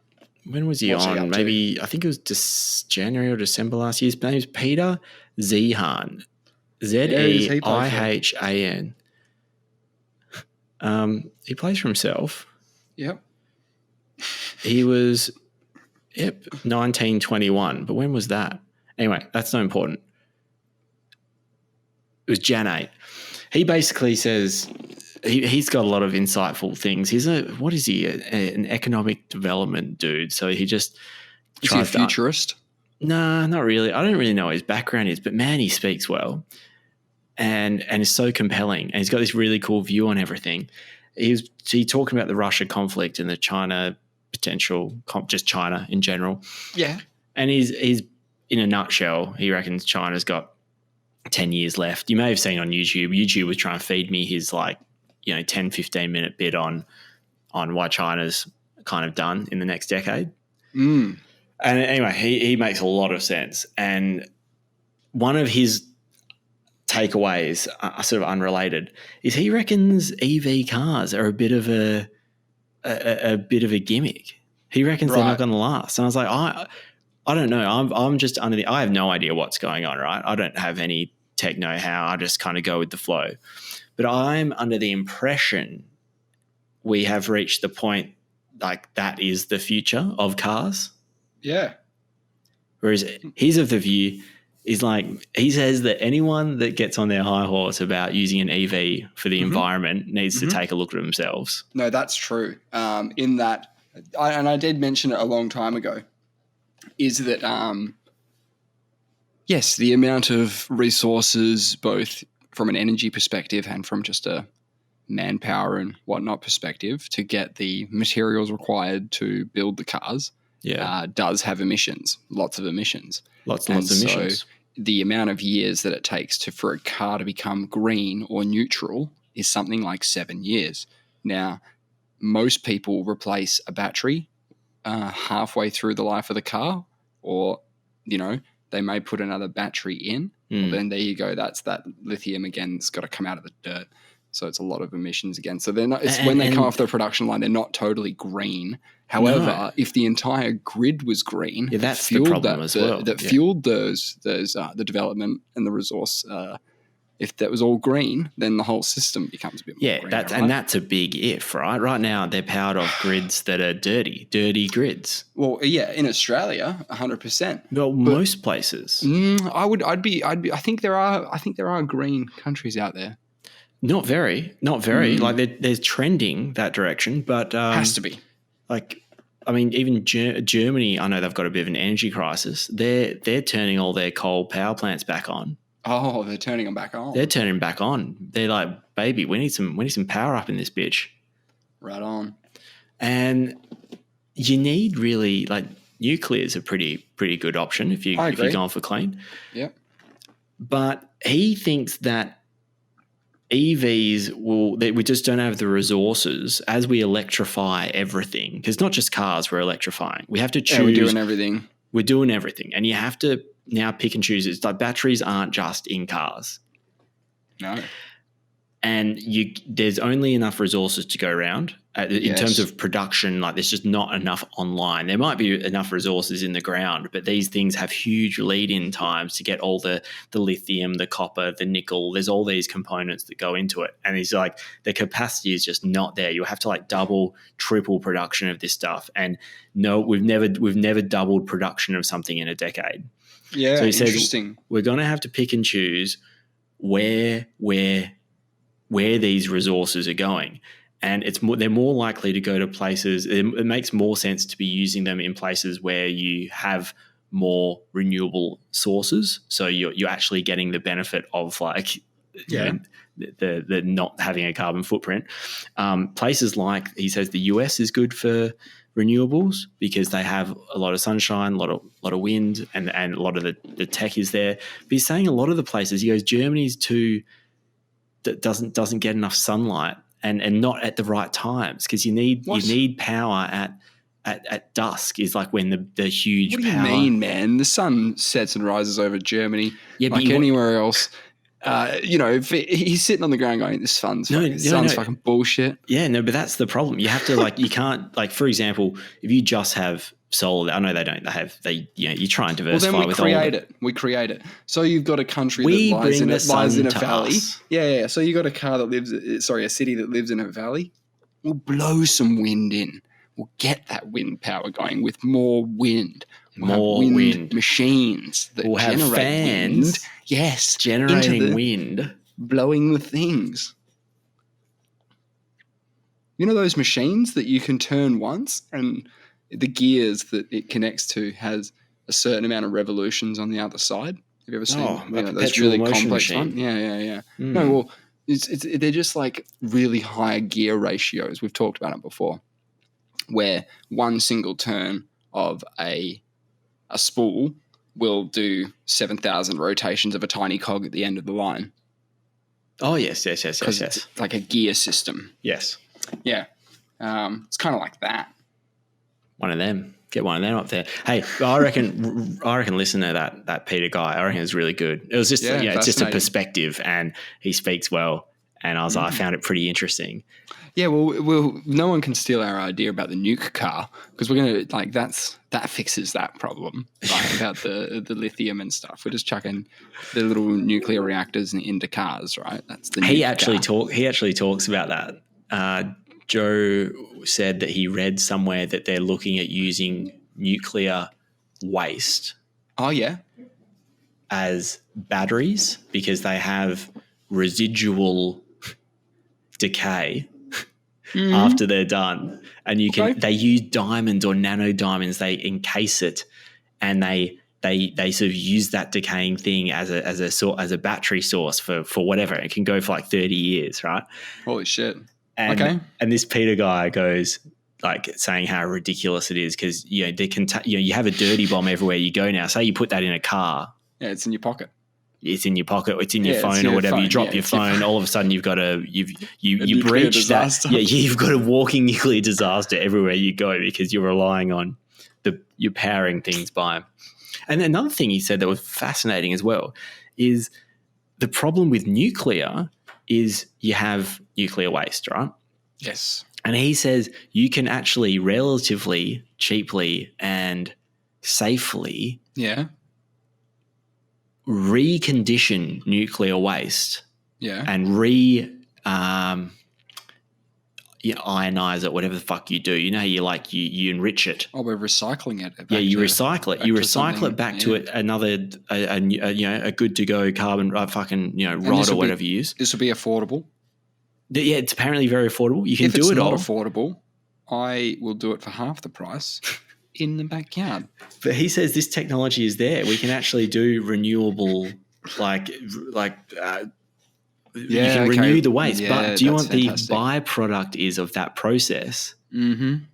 when was he What's he on? up to? Maybe, I think it was just January or December last year. His name's Peter Zehan. Zeihan. He plays for himself. Yep. He was, 1921. But when was that? Anyway, that's not important. It was Jan 8. He basically says he's got a lot of insightful things. He's an economic development dude. So he just Is he a futurist? No, not really. I don't really know what his background is, but man, he speaks well and is so compelling. And he's got this really cool view on everything. He's talking about the Russia conflict and the China potential, just China in general. Yeah. And he's in a nutshell, he reckons China's got 10 years left. You may have seen on YouTube. YouTube was trying to feed me his 10, 15 minute bit on why China's kind of done in the next decade. Mm. And anyway, he makes a lot of sense. And one of his takeaways, sort of unrelated, is he reckons EV cars are a bit of a gimmick. He reckons they're not going to last. And I was like, I don't know. I'm just I have no idea what's going on, right? I don't have any tech know-how. I just kind of go with the flow. But I'm under the impression we have reached the point that is the future of cars. Yeah. Whereas he's of the view is he says that anyone that gets on their high horse about using an EV for the environment needs to take a look at themselves. No, that's true. In that, I did mention it a long time ago, is that, yes, the amount of resources, both from an energy perspective and from just a manpower and whatnot perspective, to get the materials required to build the cars, does have emissions, lots of emissions. Lots of emissions. So the amount of years that it takes for a car to become green or neutral is something like 7 years. Now, most people replace a battery halfway through the life of the car, or, they may put another battery in. Well, then there you go. That's that lithium again. It's got to come out of the dirt. So it's a lot of emissions again. So they're not. When they come off the production line, they're not totally green. However, if the entire grid was green, that's the problem as well. That fueled those the development and the resource. If that was all green, then the whole system becomes a bit more green. And that's a big if, right? Right now, they're powered off grids that are dirty grids. Well, yeah, in Australia, 100%. Well, most places. I think there are green countries out there. Not very. There's trending that direction, but has to be. Even Germany, I know they've got a bit of an energy crisis. They're turning all their coal power plants back on. Oh, they're turning them back on. They're turning back on. They're like, baby, we need some power up in this bitch. Right on. And you need really nuclear is a pretty good option if you're going for clean. Yep. But he thinks that EVs we just don't have the resources as we electrify everything, because not just cars we're electrifying. We have to choose. Yeah, we're doing everything. We're doing everything, and you have to now pick and choose. It's like batteries aren't just in cars. No. And there's only enough resources to go around in terms of production. There's just not enough online. There might be enough resources in the ground, but these things have huge lead-in times to get all the lithium, the copper, the nickel. There's all these components that go into it. And he's like, the capacity is just not there. You have to double, triple production of this stuff. And no, we've never doubled production of something in a decade. Yeah, so he interesting. Says, we're going to have to pick and choose where these resources are going. And they're more likely to go to places. It makes more sense to be using them in places where you have more renewable sources. So you're actually getting the benefit of the not having a carbon footprint. Places like, he says, the US is good for renewables because they have a lot of sunshine, a lot of wind, and a lot of the tech is there. But he's saying a lot of the places, he goes, Germany's too, that doesn't get enough sunlight and not at the right times, because you need power at at dusk is like when the huge What do you power. mean, man? The sun sets and rises over Germany Yeah, but like anywhere else. If he's sitting on the ground going, "This sun's fucking bullshit." Yeah, no, but that's the problem. You have to you can't for example, if you just have solar, I know they don't. You try and diversify. Well, then we create it. We create it. So you've got a country We that lies bring in the sun a to valley. us. Yeah. So you got a city that lives in a valley. We'll blow some wind in. We'll get that wind power going with more wind. We'll have wind machines that we'll generate have fans. Wind. Yes, generating wind, blowing the things. You know those machines that you can turn once, and the gears that it connects to has a certain amount of revolutions on the other side. Have you ever seen those really complex ones? Yeah. No, well, they're just like really high gear ratios. We've talked about it before, where one single turn of a spool will do 7,000 rotations of a tiny cog at the end of the line. Oh, yes. It's like a gear system. Yes. Yeah. It's kind of like that. One of them. Get one of them up there. Hey, I reckon listen to that Peter guy. I reckon it's really good. It was just it's just a perspective, and he speaks well. And I found it pretty interesting. Yeah, well, no one can steal our idea about the nuke car, because we're gonna that fixes that problem, right? About the lithium and stuff. We're just chucking the little nuclear reactors into cars, right? That's the. He actually talks about that. Joe said that he read somewhere that they're looking at using nuclear waste. Oh yeah. As batteries, because they have residual decay after they're done, and they use diamonds or nano diamonds. They encase it, and they sort of use that decaying thing as a battery source for whatever. It can go for like 30 years, right? Holy shit! And this Peter guy goes saying how ridiculous it is, because they can you have a dirty bomb everywhere you go now. Say you put that in a car. Yeah, it's in your pocket. It's in your pocket. It's in your phone or whatever. You drop your phone. All of a sudden, you've got you breach that. Yeah, you've got a walking nuclear disaster everywhere you go, because you're relying on you're powering things by. And another thing he said that was fascinating as well is the problem with nuclear is you have nuclear waste, right? Yes. And he says you can actually relatively cheaply and safely recondition nuclear waste and ionize it, whatever the fuck you do. You know, you enrich it. Oh, we're recycling it. You recycle it. You recycle it back to another a good to go carbon rod or whatever you use. This will be affordable. Yeah, it's apparently very affordable. You can do it all. If it's not affordable, I will do it for half the price in the backyard. But he says this technology is there. We can actually do renewable, you can renew the waste. But do you want the byproduct of that process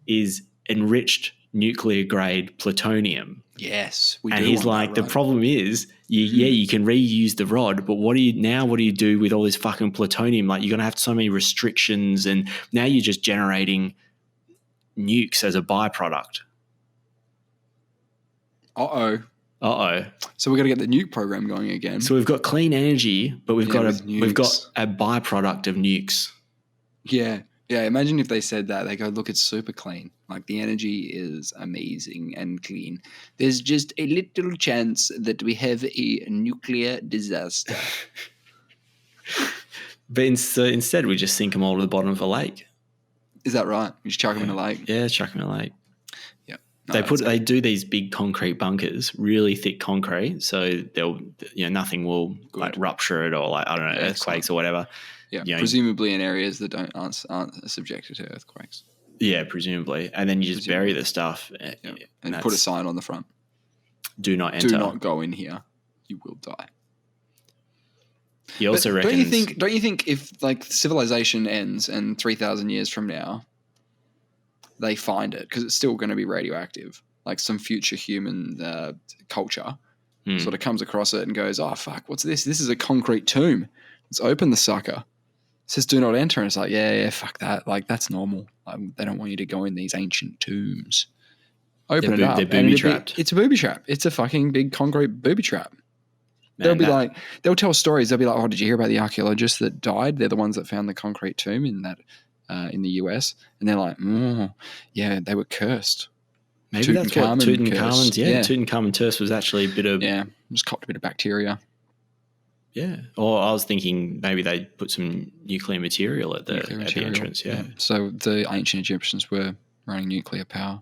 is enriched nuclear grade plutonium? Yes. And he's like, the problem is, you can reuse the rod, but what do you do with all this fucking plutonium? Like, you're going to have so many restrictions, and now you're just generating nukes as a byproduct. Uh-oh. So we've got to get the nuke program going again. So we've got clean energy, but we've got a byproduct of nukes. Yeah. Yeah, imagine if they said that. They go, look, it's super clean. Like, the energy is amazing and clean. There's just a little chance that we have a nuclear disaster. But instead, we just sink them all to the bottom of a lake. Is that right? You just chuck them in a lake? Yeah, chuck them in a lake. Yeah. They do these big concrete bunkers, really thick concrete, so they'll nothing will rupture it, or I don't know, earthquakes or whatever. Yeah, presumably in areas that aren't subjected to earthquakes. Yeah, presumably. And then you just bury the stuff. And put a sign on the front. Do not enter. Do not go in here. You will die. He also reckons... Don't you think if civilization ends and 3,000 years from now, they find it, because it's still going to be radioactive, like some future human culture sort of comes across it and goes, oh, fuck, what's this? This is a concrete tomb. Let's open the sucker. It says do not enter. And it's like, yeah, fuck that. Like, that's normal. They don't want you to go in these ancient tombs. open it up. They're and booby it'd be- trapped. It's a booby trap. It's a fucking big concrete booby trap. Man, They'll tell stories. They'll be like, "Oh, did you hear about the archaeologists that died? They're the ones that found the concrete tomb in the US." And they're like, "Yeah, they were cursed." maybe that's what Tutankhamun Tutankhamun's. curse. Yeah, Tutankhamun curse was actually a bit of just copped a bit of bacteria. Yeah, or I was thinking maybe they put some nuclear material at the entrance. Yeah. So the ancient Egyptians were running nuclear power.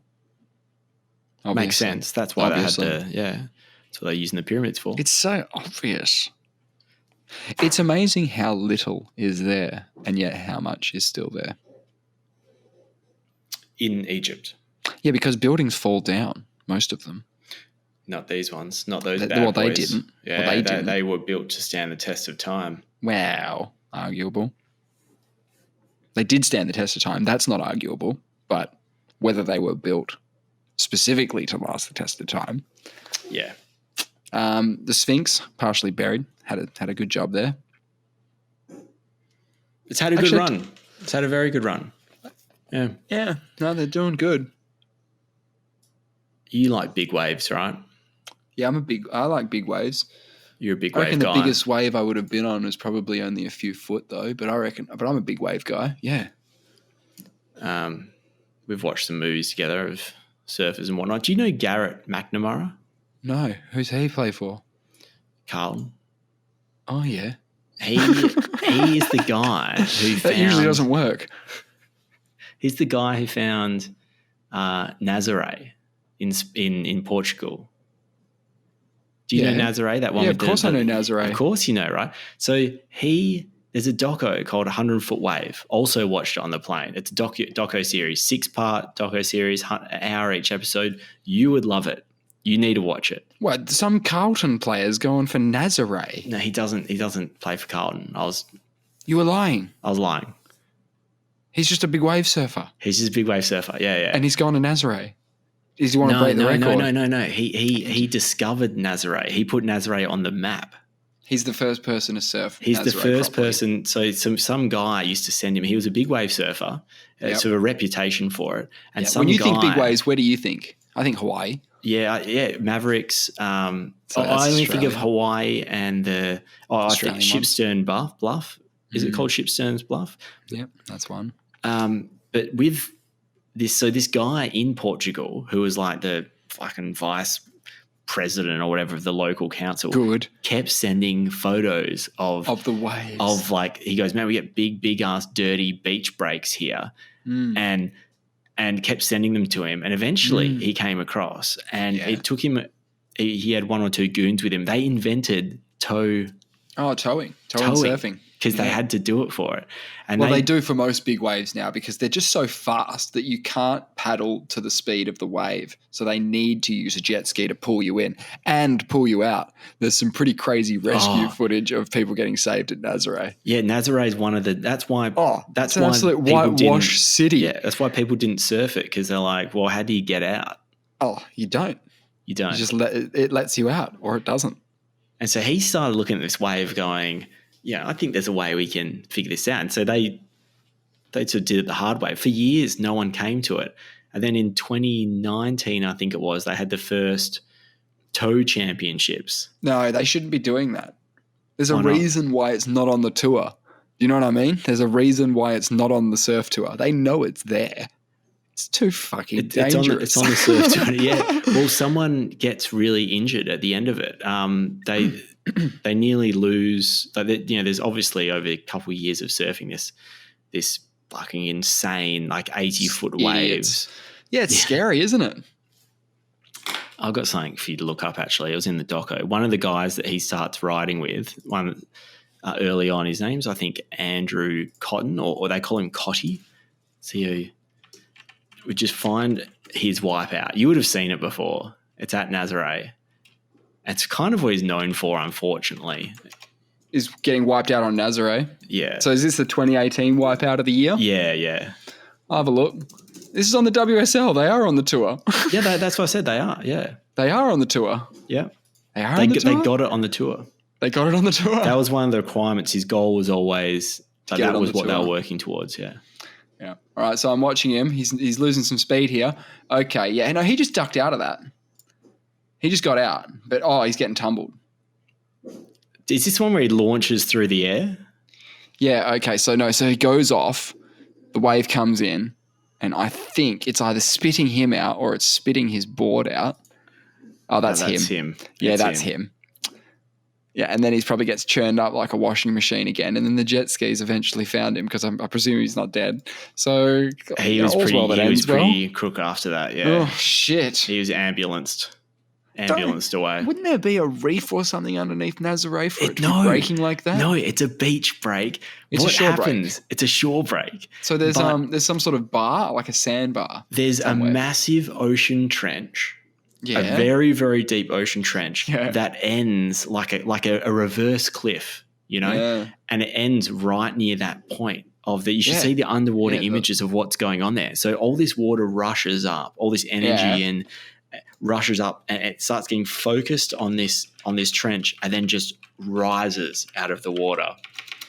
Obviously. Makes sense. That's why Obviously. they had that's what they're using the pyramids for. It's so obvious. It's amazing how little is there and yet how much is still there. In Egypt. Yeah, because buildings fall down, most of them. Not these ones. Not those bad Well, boys. they didn't. Yeah, Well, they didn't. They were built to stand the test of time. Wow. Arguable. They did stand the test of time. That's not arguable. But whether they were built specifically to last the test of time. Yeah. The Sphinx, partially buried, had a good job there. It's had a good run. It's had a very good run. Yeah. Yeah. No, they're doing good. You like big waves, right? Yeah, I like big waves. You're a big I wave reckon guy. the biggest wave I would have been on was probably only a few foot though, but I'm a big wave guy. Yeah. We've watched some movies together of surfers and whatnot. Do you know Garrett McNamara? No. Who's he play for? Carlton. Oh yeah. He is the guy who That usually doesn't work. He's the guy who found Nazare in Portugal. Do you know Nazare? That one? Yeah, with of course I know Nazare. Of course you know, right? So there's a doco called 100 Foot Wave. Also watched it on the plane. It's a doco series, 6-part doco series, an hour each episode. You would love it. You need to watch it. What? Some Carlton players going for Nazare? No, he doesn't. He doesn't play for Carlton. You were lying. I was lying. He's just a big wave surfer. He's just a big wave surfer. Yeah. And he's gone to Nazare. Does he want to break the record? No. He discovered Nazare. He put Nazare on the map. He's the first person to surf. He's Nazare the first properly. person. So some guy used to send him. He was a big wave surfer. Sort of a reputation for it. And when you think big waves, where do you think? I think Hawaii. Yeah, Mavericks. I only think of Hawaii and I think Shipstern Bluff. Is it called Shipstern's Bluff? Yep, that's one. But with this guy in Portugal who was like the fucking vice president or whatever of the local council, kept sending photos of the waves. Of like, he goes, man, we get big ass dirty beach breaks here, and kept sending them to him. And eventually he came across, and it took him. He had one or two goons with him. They invented towing and surfing. Because they had to do it for it. And they do for most big waves now because they're just so fast that you can't paddle to the speed of the wave. So they need to use a jet ski to pull you in and pull you out. There's some pretty crazy rescue footage of people getting saved at Nazare. Yeah, Nazare is one of the – that's why – that's an absolute whitewash city. Yeah, that's why people didn't surf it because they're like, well, how do you get out? Oh, you don't. You don't. You just it lets you out or it doesn't. And so he started looking at this wave going – yeah, I think there's a way we can figure this out. And so they sort of did it the hard way. For years, no one came to it. And then in 2019, I think it was, they had the first tow championships. No, they shouldn't be doing that. There's a reason why it's not on the tour. You know what I mean? There's a reason why it's not on the surf tour. They know it's there. It's too fucking dangerous. It's on the surf tour, yeah. Well, someone gets really injured at the end of it. They nearly lose. There's obviously over a couple of years of surfing this fucking insane 80-foot waves. Yeah, it's scary, isn't it? I've got something for you to look up. Actually, it was in the doco. One of the guys that he starts riding with, early on, his name's I think Andrew Cotton, or they call him Cotty. So you would just find his Wipeout. You would have seen it before. It's at Nazare. It's kind of what he's known for, unfortunately. Is getting wiped out on Nazare. Yeah. So is this the 2018 Wipeout of the year? Yeah. I'll have a look. This is on the WSL. They are on the tour. Yeah, that's what I said. They are, yeah. They are on the tour. Yeah. They are on the tour? They got it on the tour. They got it on the tour? That was one of the requirements. His goal was always, that was what they were working towards, yeah. Yeah. All right. So I'm watching him. He's losing some speed here. Okay. Yeah. No, he just ducked out of that. He just got out. But he's getting tumbled. Is this one where he launches through the air? Yeah. Okay. So no. So he goes off. The wave comes in, and I think it's either spitting him out or it's spitting his board out. Oh, that's him. Yeah, that's him. Yeah, and then he probably gets churned up like a washing machine again, and then the jet skis eventually found him because I presume he's not dead. So he was pretty crook after that. Yeah. Oh shit! He was ambulanced away. Wouldn't there be a reef or something underneath Nazare for it to be breaking like that? No, it's a beach break. It's a shore break. It's a shore break. So there's some sort of bar, like a sandbar. There's somewhere. A massive ocean trench. Yeah. A very, very deep ocean trench that ends like a reverse cliff, and it ends right near that point of you should see the underwater images of what's going on there. So all this water rushes up, all this energy and rushes up, and it starts getting focused on this trench, and then just rises out of the water.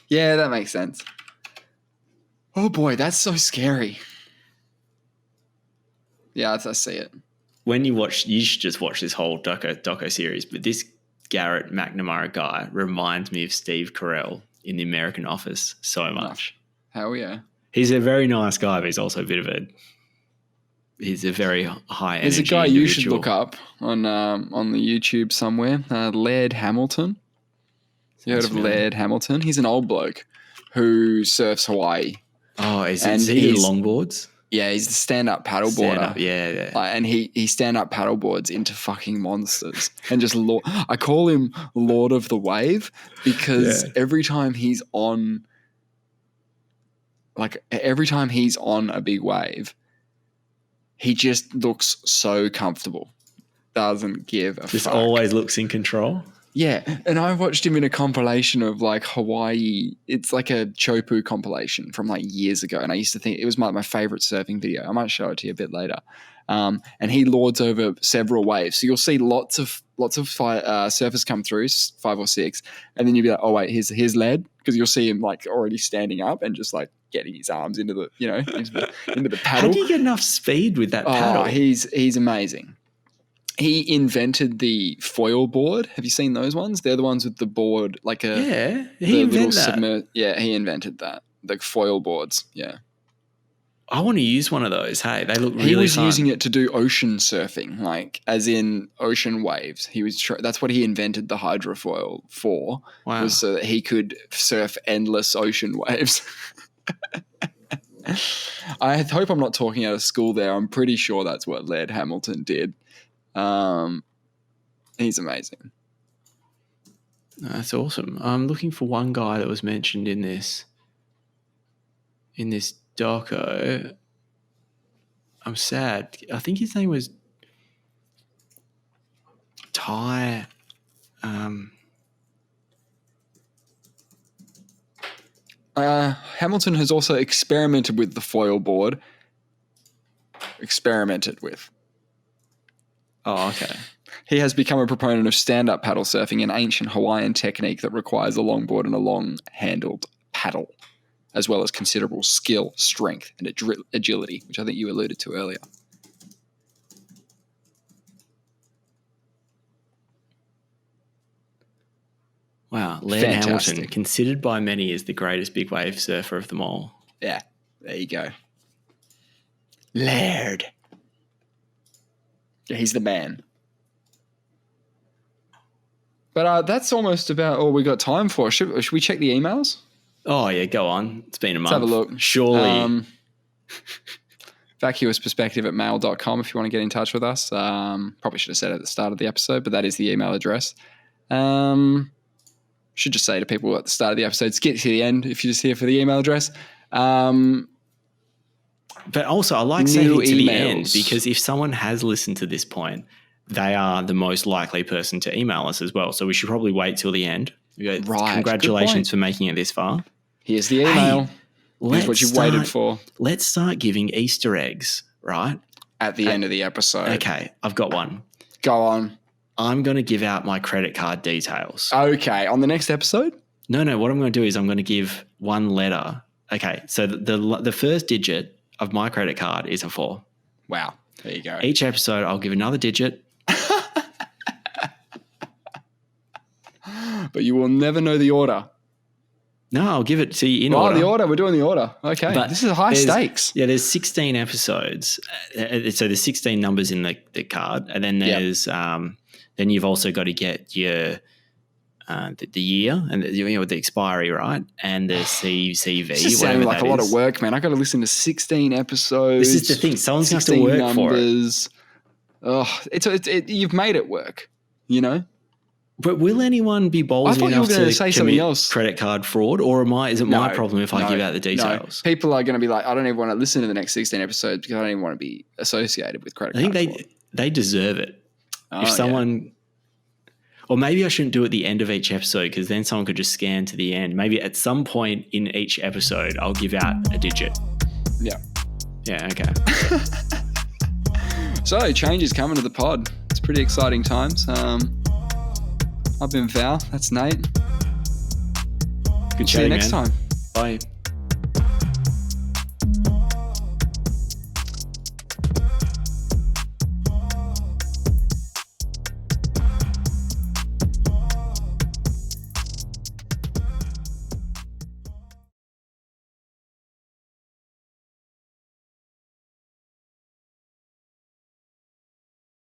Yeah, that makes sense. Oh boy, that's so scary. Yeah, I see it. When you should just watch this whole doco series. But this Garrett McNamara guy reminds me of Steve Carell in The American Office so much. Hell yeah. He's a very nice guy, but he's also he's a very high energy. There's a guy individual. You should look up on the YouTube somewhere, Laird Hamilton. You heard of Laird Hamilton? He's an old bloke who surfs Hawaii. Oh, is he longboards? Yeah, he's the stand-up paddleboarder. Yeah. And he stand-up paddleboards into fucking monsters. And just I call him Lord of the Wave because every time he's on a big wave, he just looks so comfortable. Doesn't give a fuck. Just always looks in control. Yeah, and I watched him in a compilation of like Hawaii. It's like a Chopu compilation from like years ago, and I used to think it was my favorite surfing video. I might show it to you a bit later. And he lords over several waves, so you'll see lots of surfers come through, 5 or 6, and then you'll be like, oh wait, here's Laird, because you'll see him like already standing up and just like getting his arms into the into the paddle. How do you get enough speed with that paddle? He's amazing. He invented the foil board. Have you seen those ones? They're the ones with the board, like he invented that. He invented that, the foil boards. Yeah, I want to use one of those. Hey, they look really fun. He was using it to do ocean surfing, like as in ocean waves. That's what he invented the hydrofoil for. Wow. Was so that he could surf endless ocean waves. I hope I'm not talking out of school there. I'm pretty sure that's what Laird Hamilton did. He's amazing. That's awesome. I'm looking for one guy that was mentioned in this doco. I'm sad. I think his name was Ty. Hamilton has also experimented with the foil board. Oh, okay. He has become a proponent of stand-up paddle surfing, an ancient Hawaiian technique that requires a longboard and a long-handled paddle, as well as considerable skill, strength, and agility, which I think you alluded to earlier. Wow, Laird Hamilton, considered by many as the greatest big wave surfer of them all. Yeah, there you go. Laird. Yeah, he's the man. But that's almost about all we got time for. Should we check the emails? Oh, yeah, go on. It's been a month. Let's have a look. Surely. vacuousperspective@mail.com if you want to get in touch with us. Probably should have said it at the start of the episode, but that is the email address. Should just say to people at the start of the episode, skip to the end if you're just here for the email address. But also, I like saying to the end because if someone has listened to this point, they are the most likely person to email us as well. So we should probably wait till the end. Right. Congratulations for making it this far. Here's the email. Here's what you've waited for. Let's start giving Easter eggs, right? At the end of the episode. Okay, I've got one. Go on. I'm going to give out my credit card details. Okay, on the next episode? No. What I'm going to do is I'm going to give one letter Okay, so the first digit of my credit card is a 4. Wow. There you go. Each episode, I'll give another digit. But you will never know the order. No, I'll give it to you in order. Oh, the order. We're doing the order. Okay. But this is high stakes. Yeah, there's 16 episodes. So there's 16 numbers in the card. And then there's then you've also got to get your the year and the expiry, right? And the CVV. This is sounding like a lot of work, man. I got to listen to 16 episodes. This is the thing. Someone's going to have to work numbers. for it. Oh, you've made it work, you know? But will anyone be ballsy enough to say something else. Credit card fraud, or is it my problem if I give out the details? No. People are going to be like, I don't even want to listen to the next 16 episodes because I don't even want to be associated with credit card fraud. They deserve it. If someone, or maybe I shouldn't do it at the end of each episode because then someone could just scan to the end. Maybe at some point in each episode, I'll give out a digit. Yeah. Yeah. Okay. So changes coming to the pod. It's pretty exciting times. I've been Val. That's Nate. Good See you next man. time. Bye.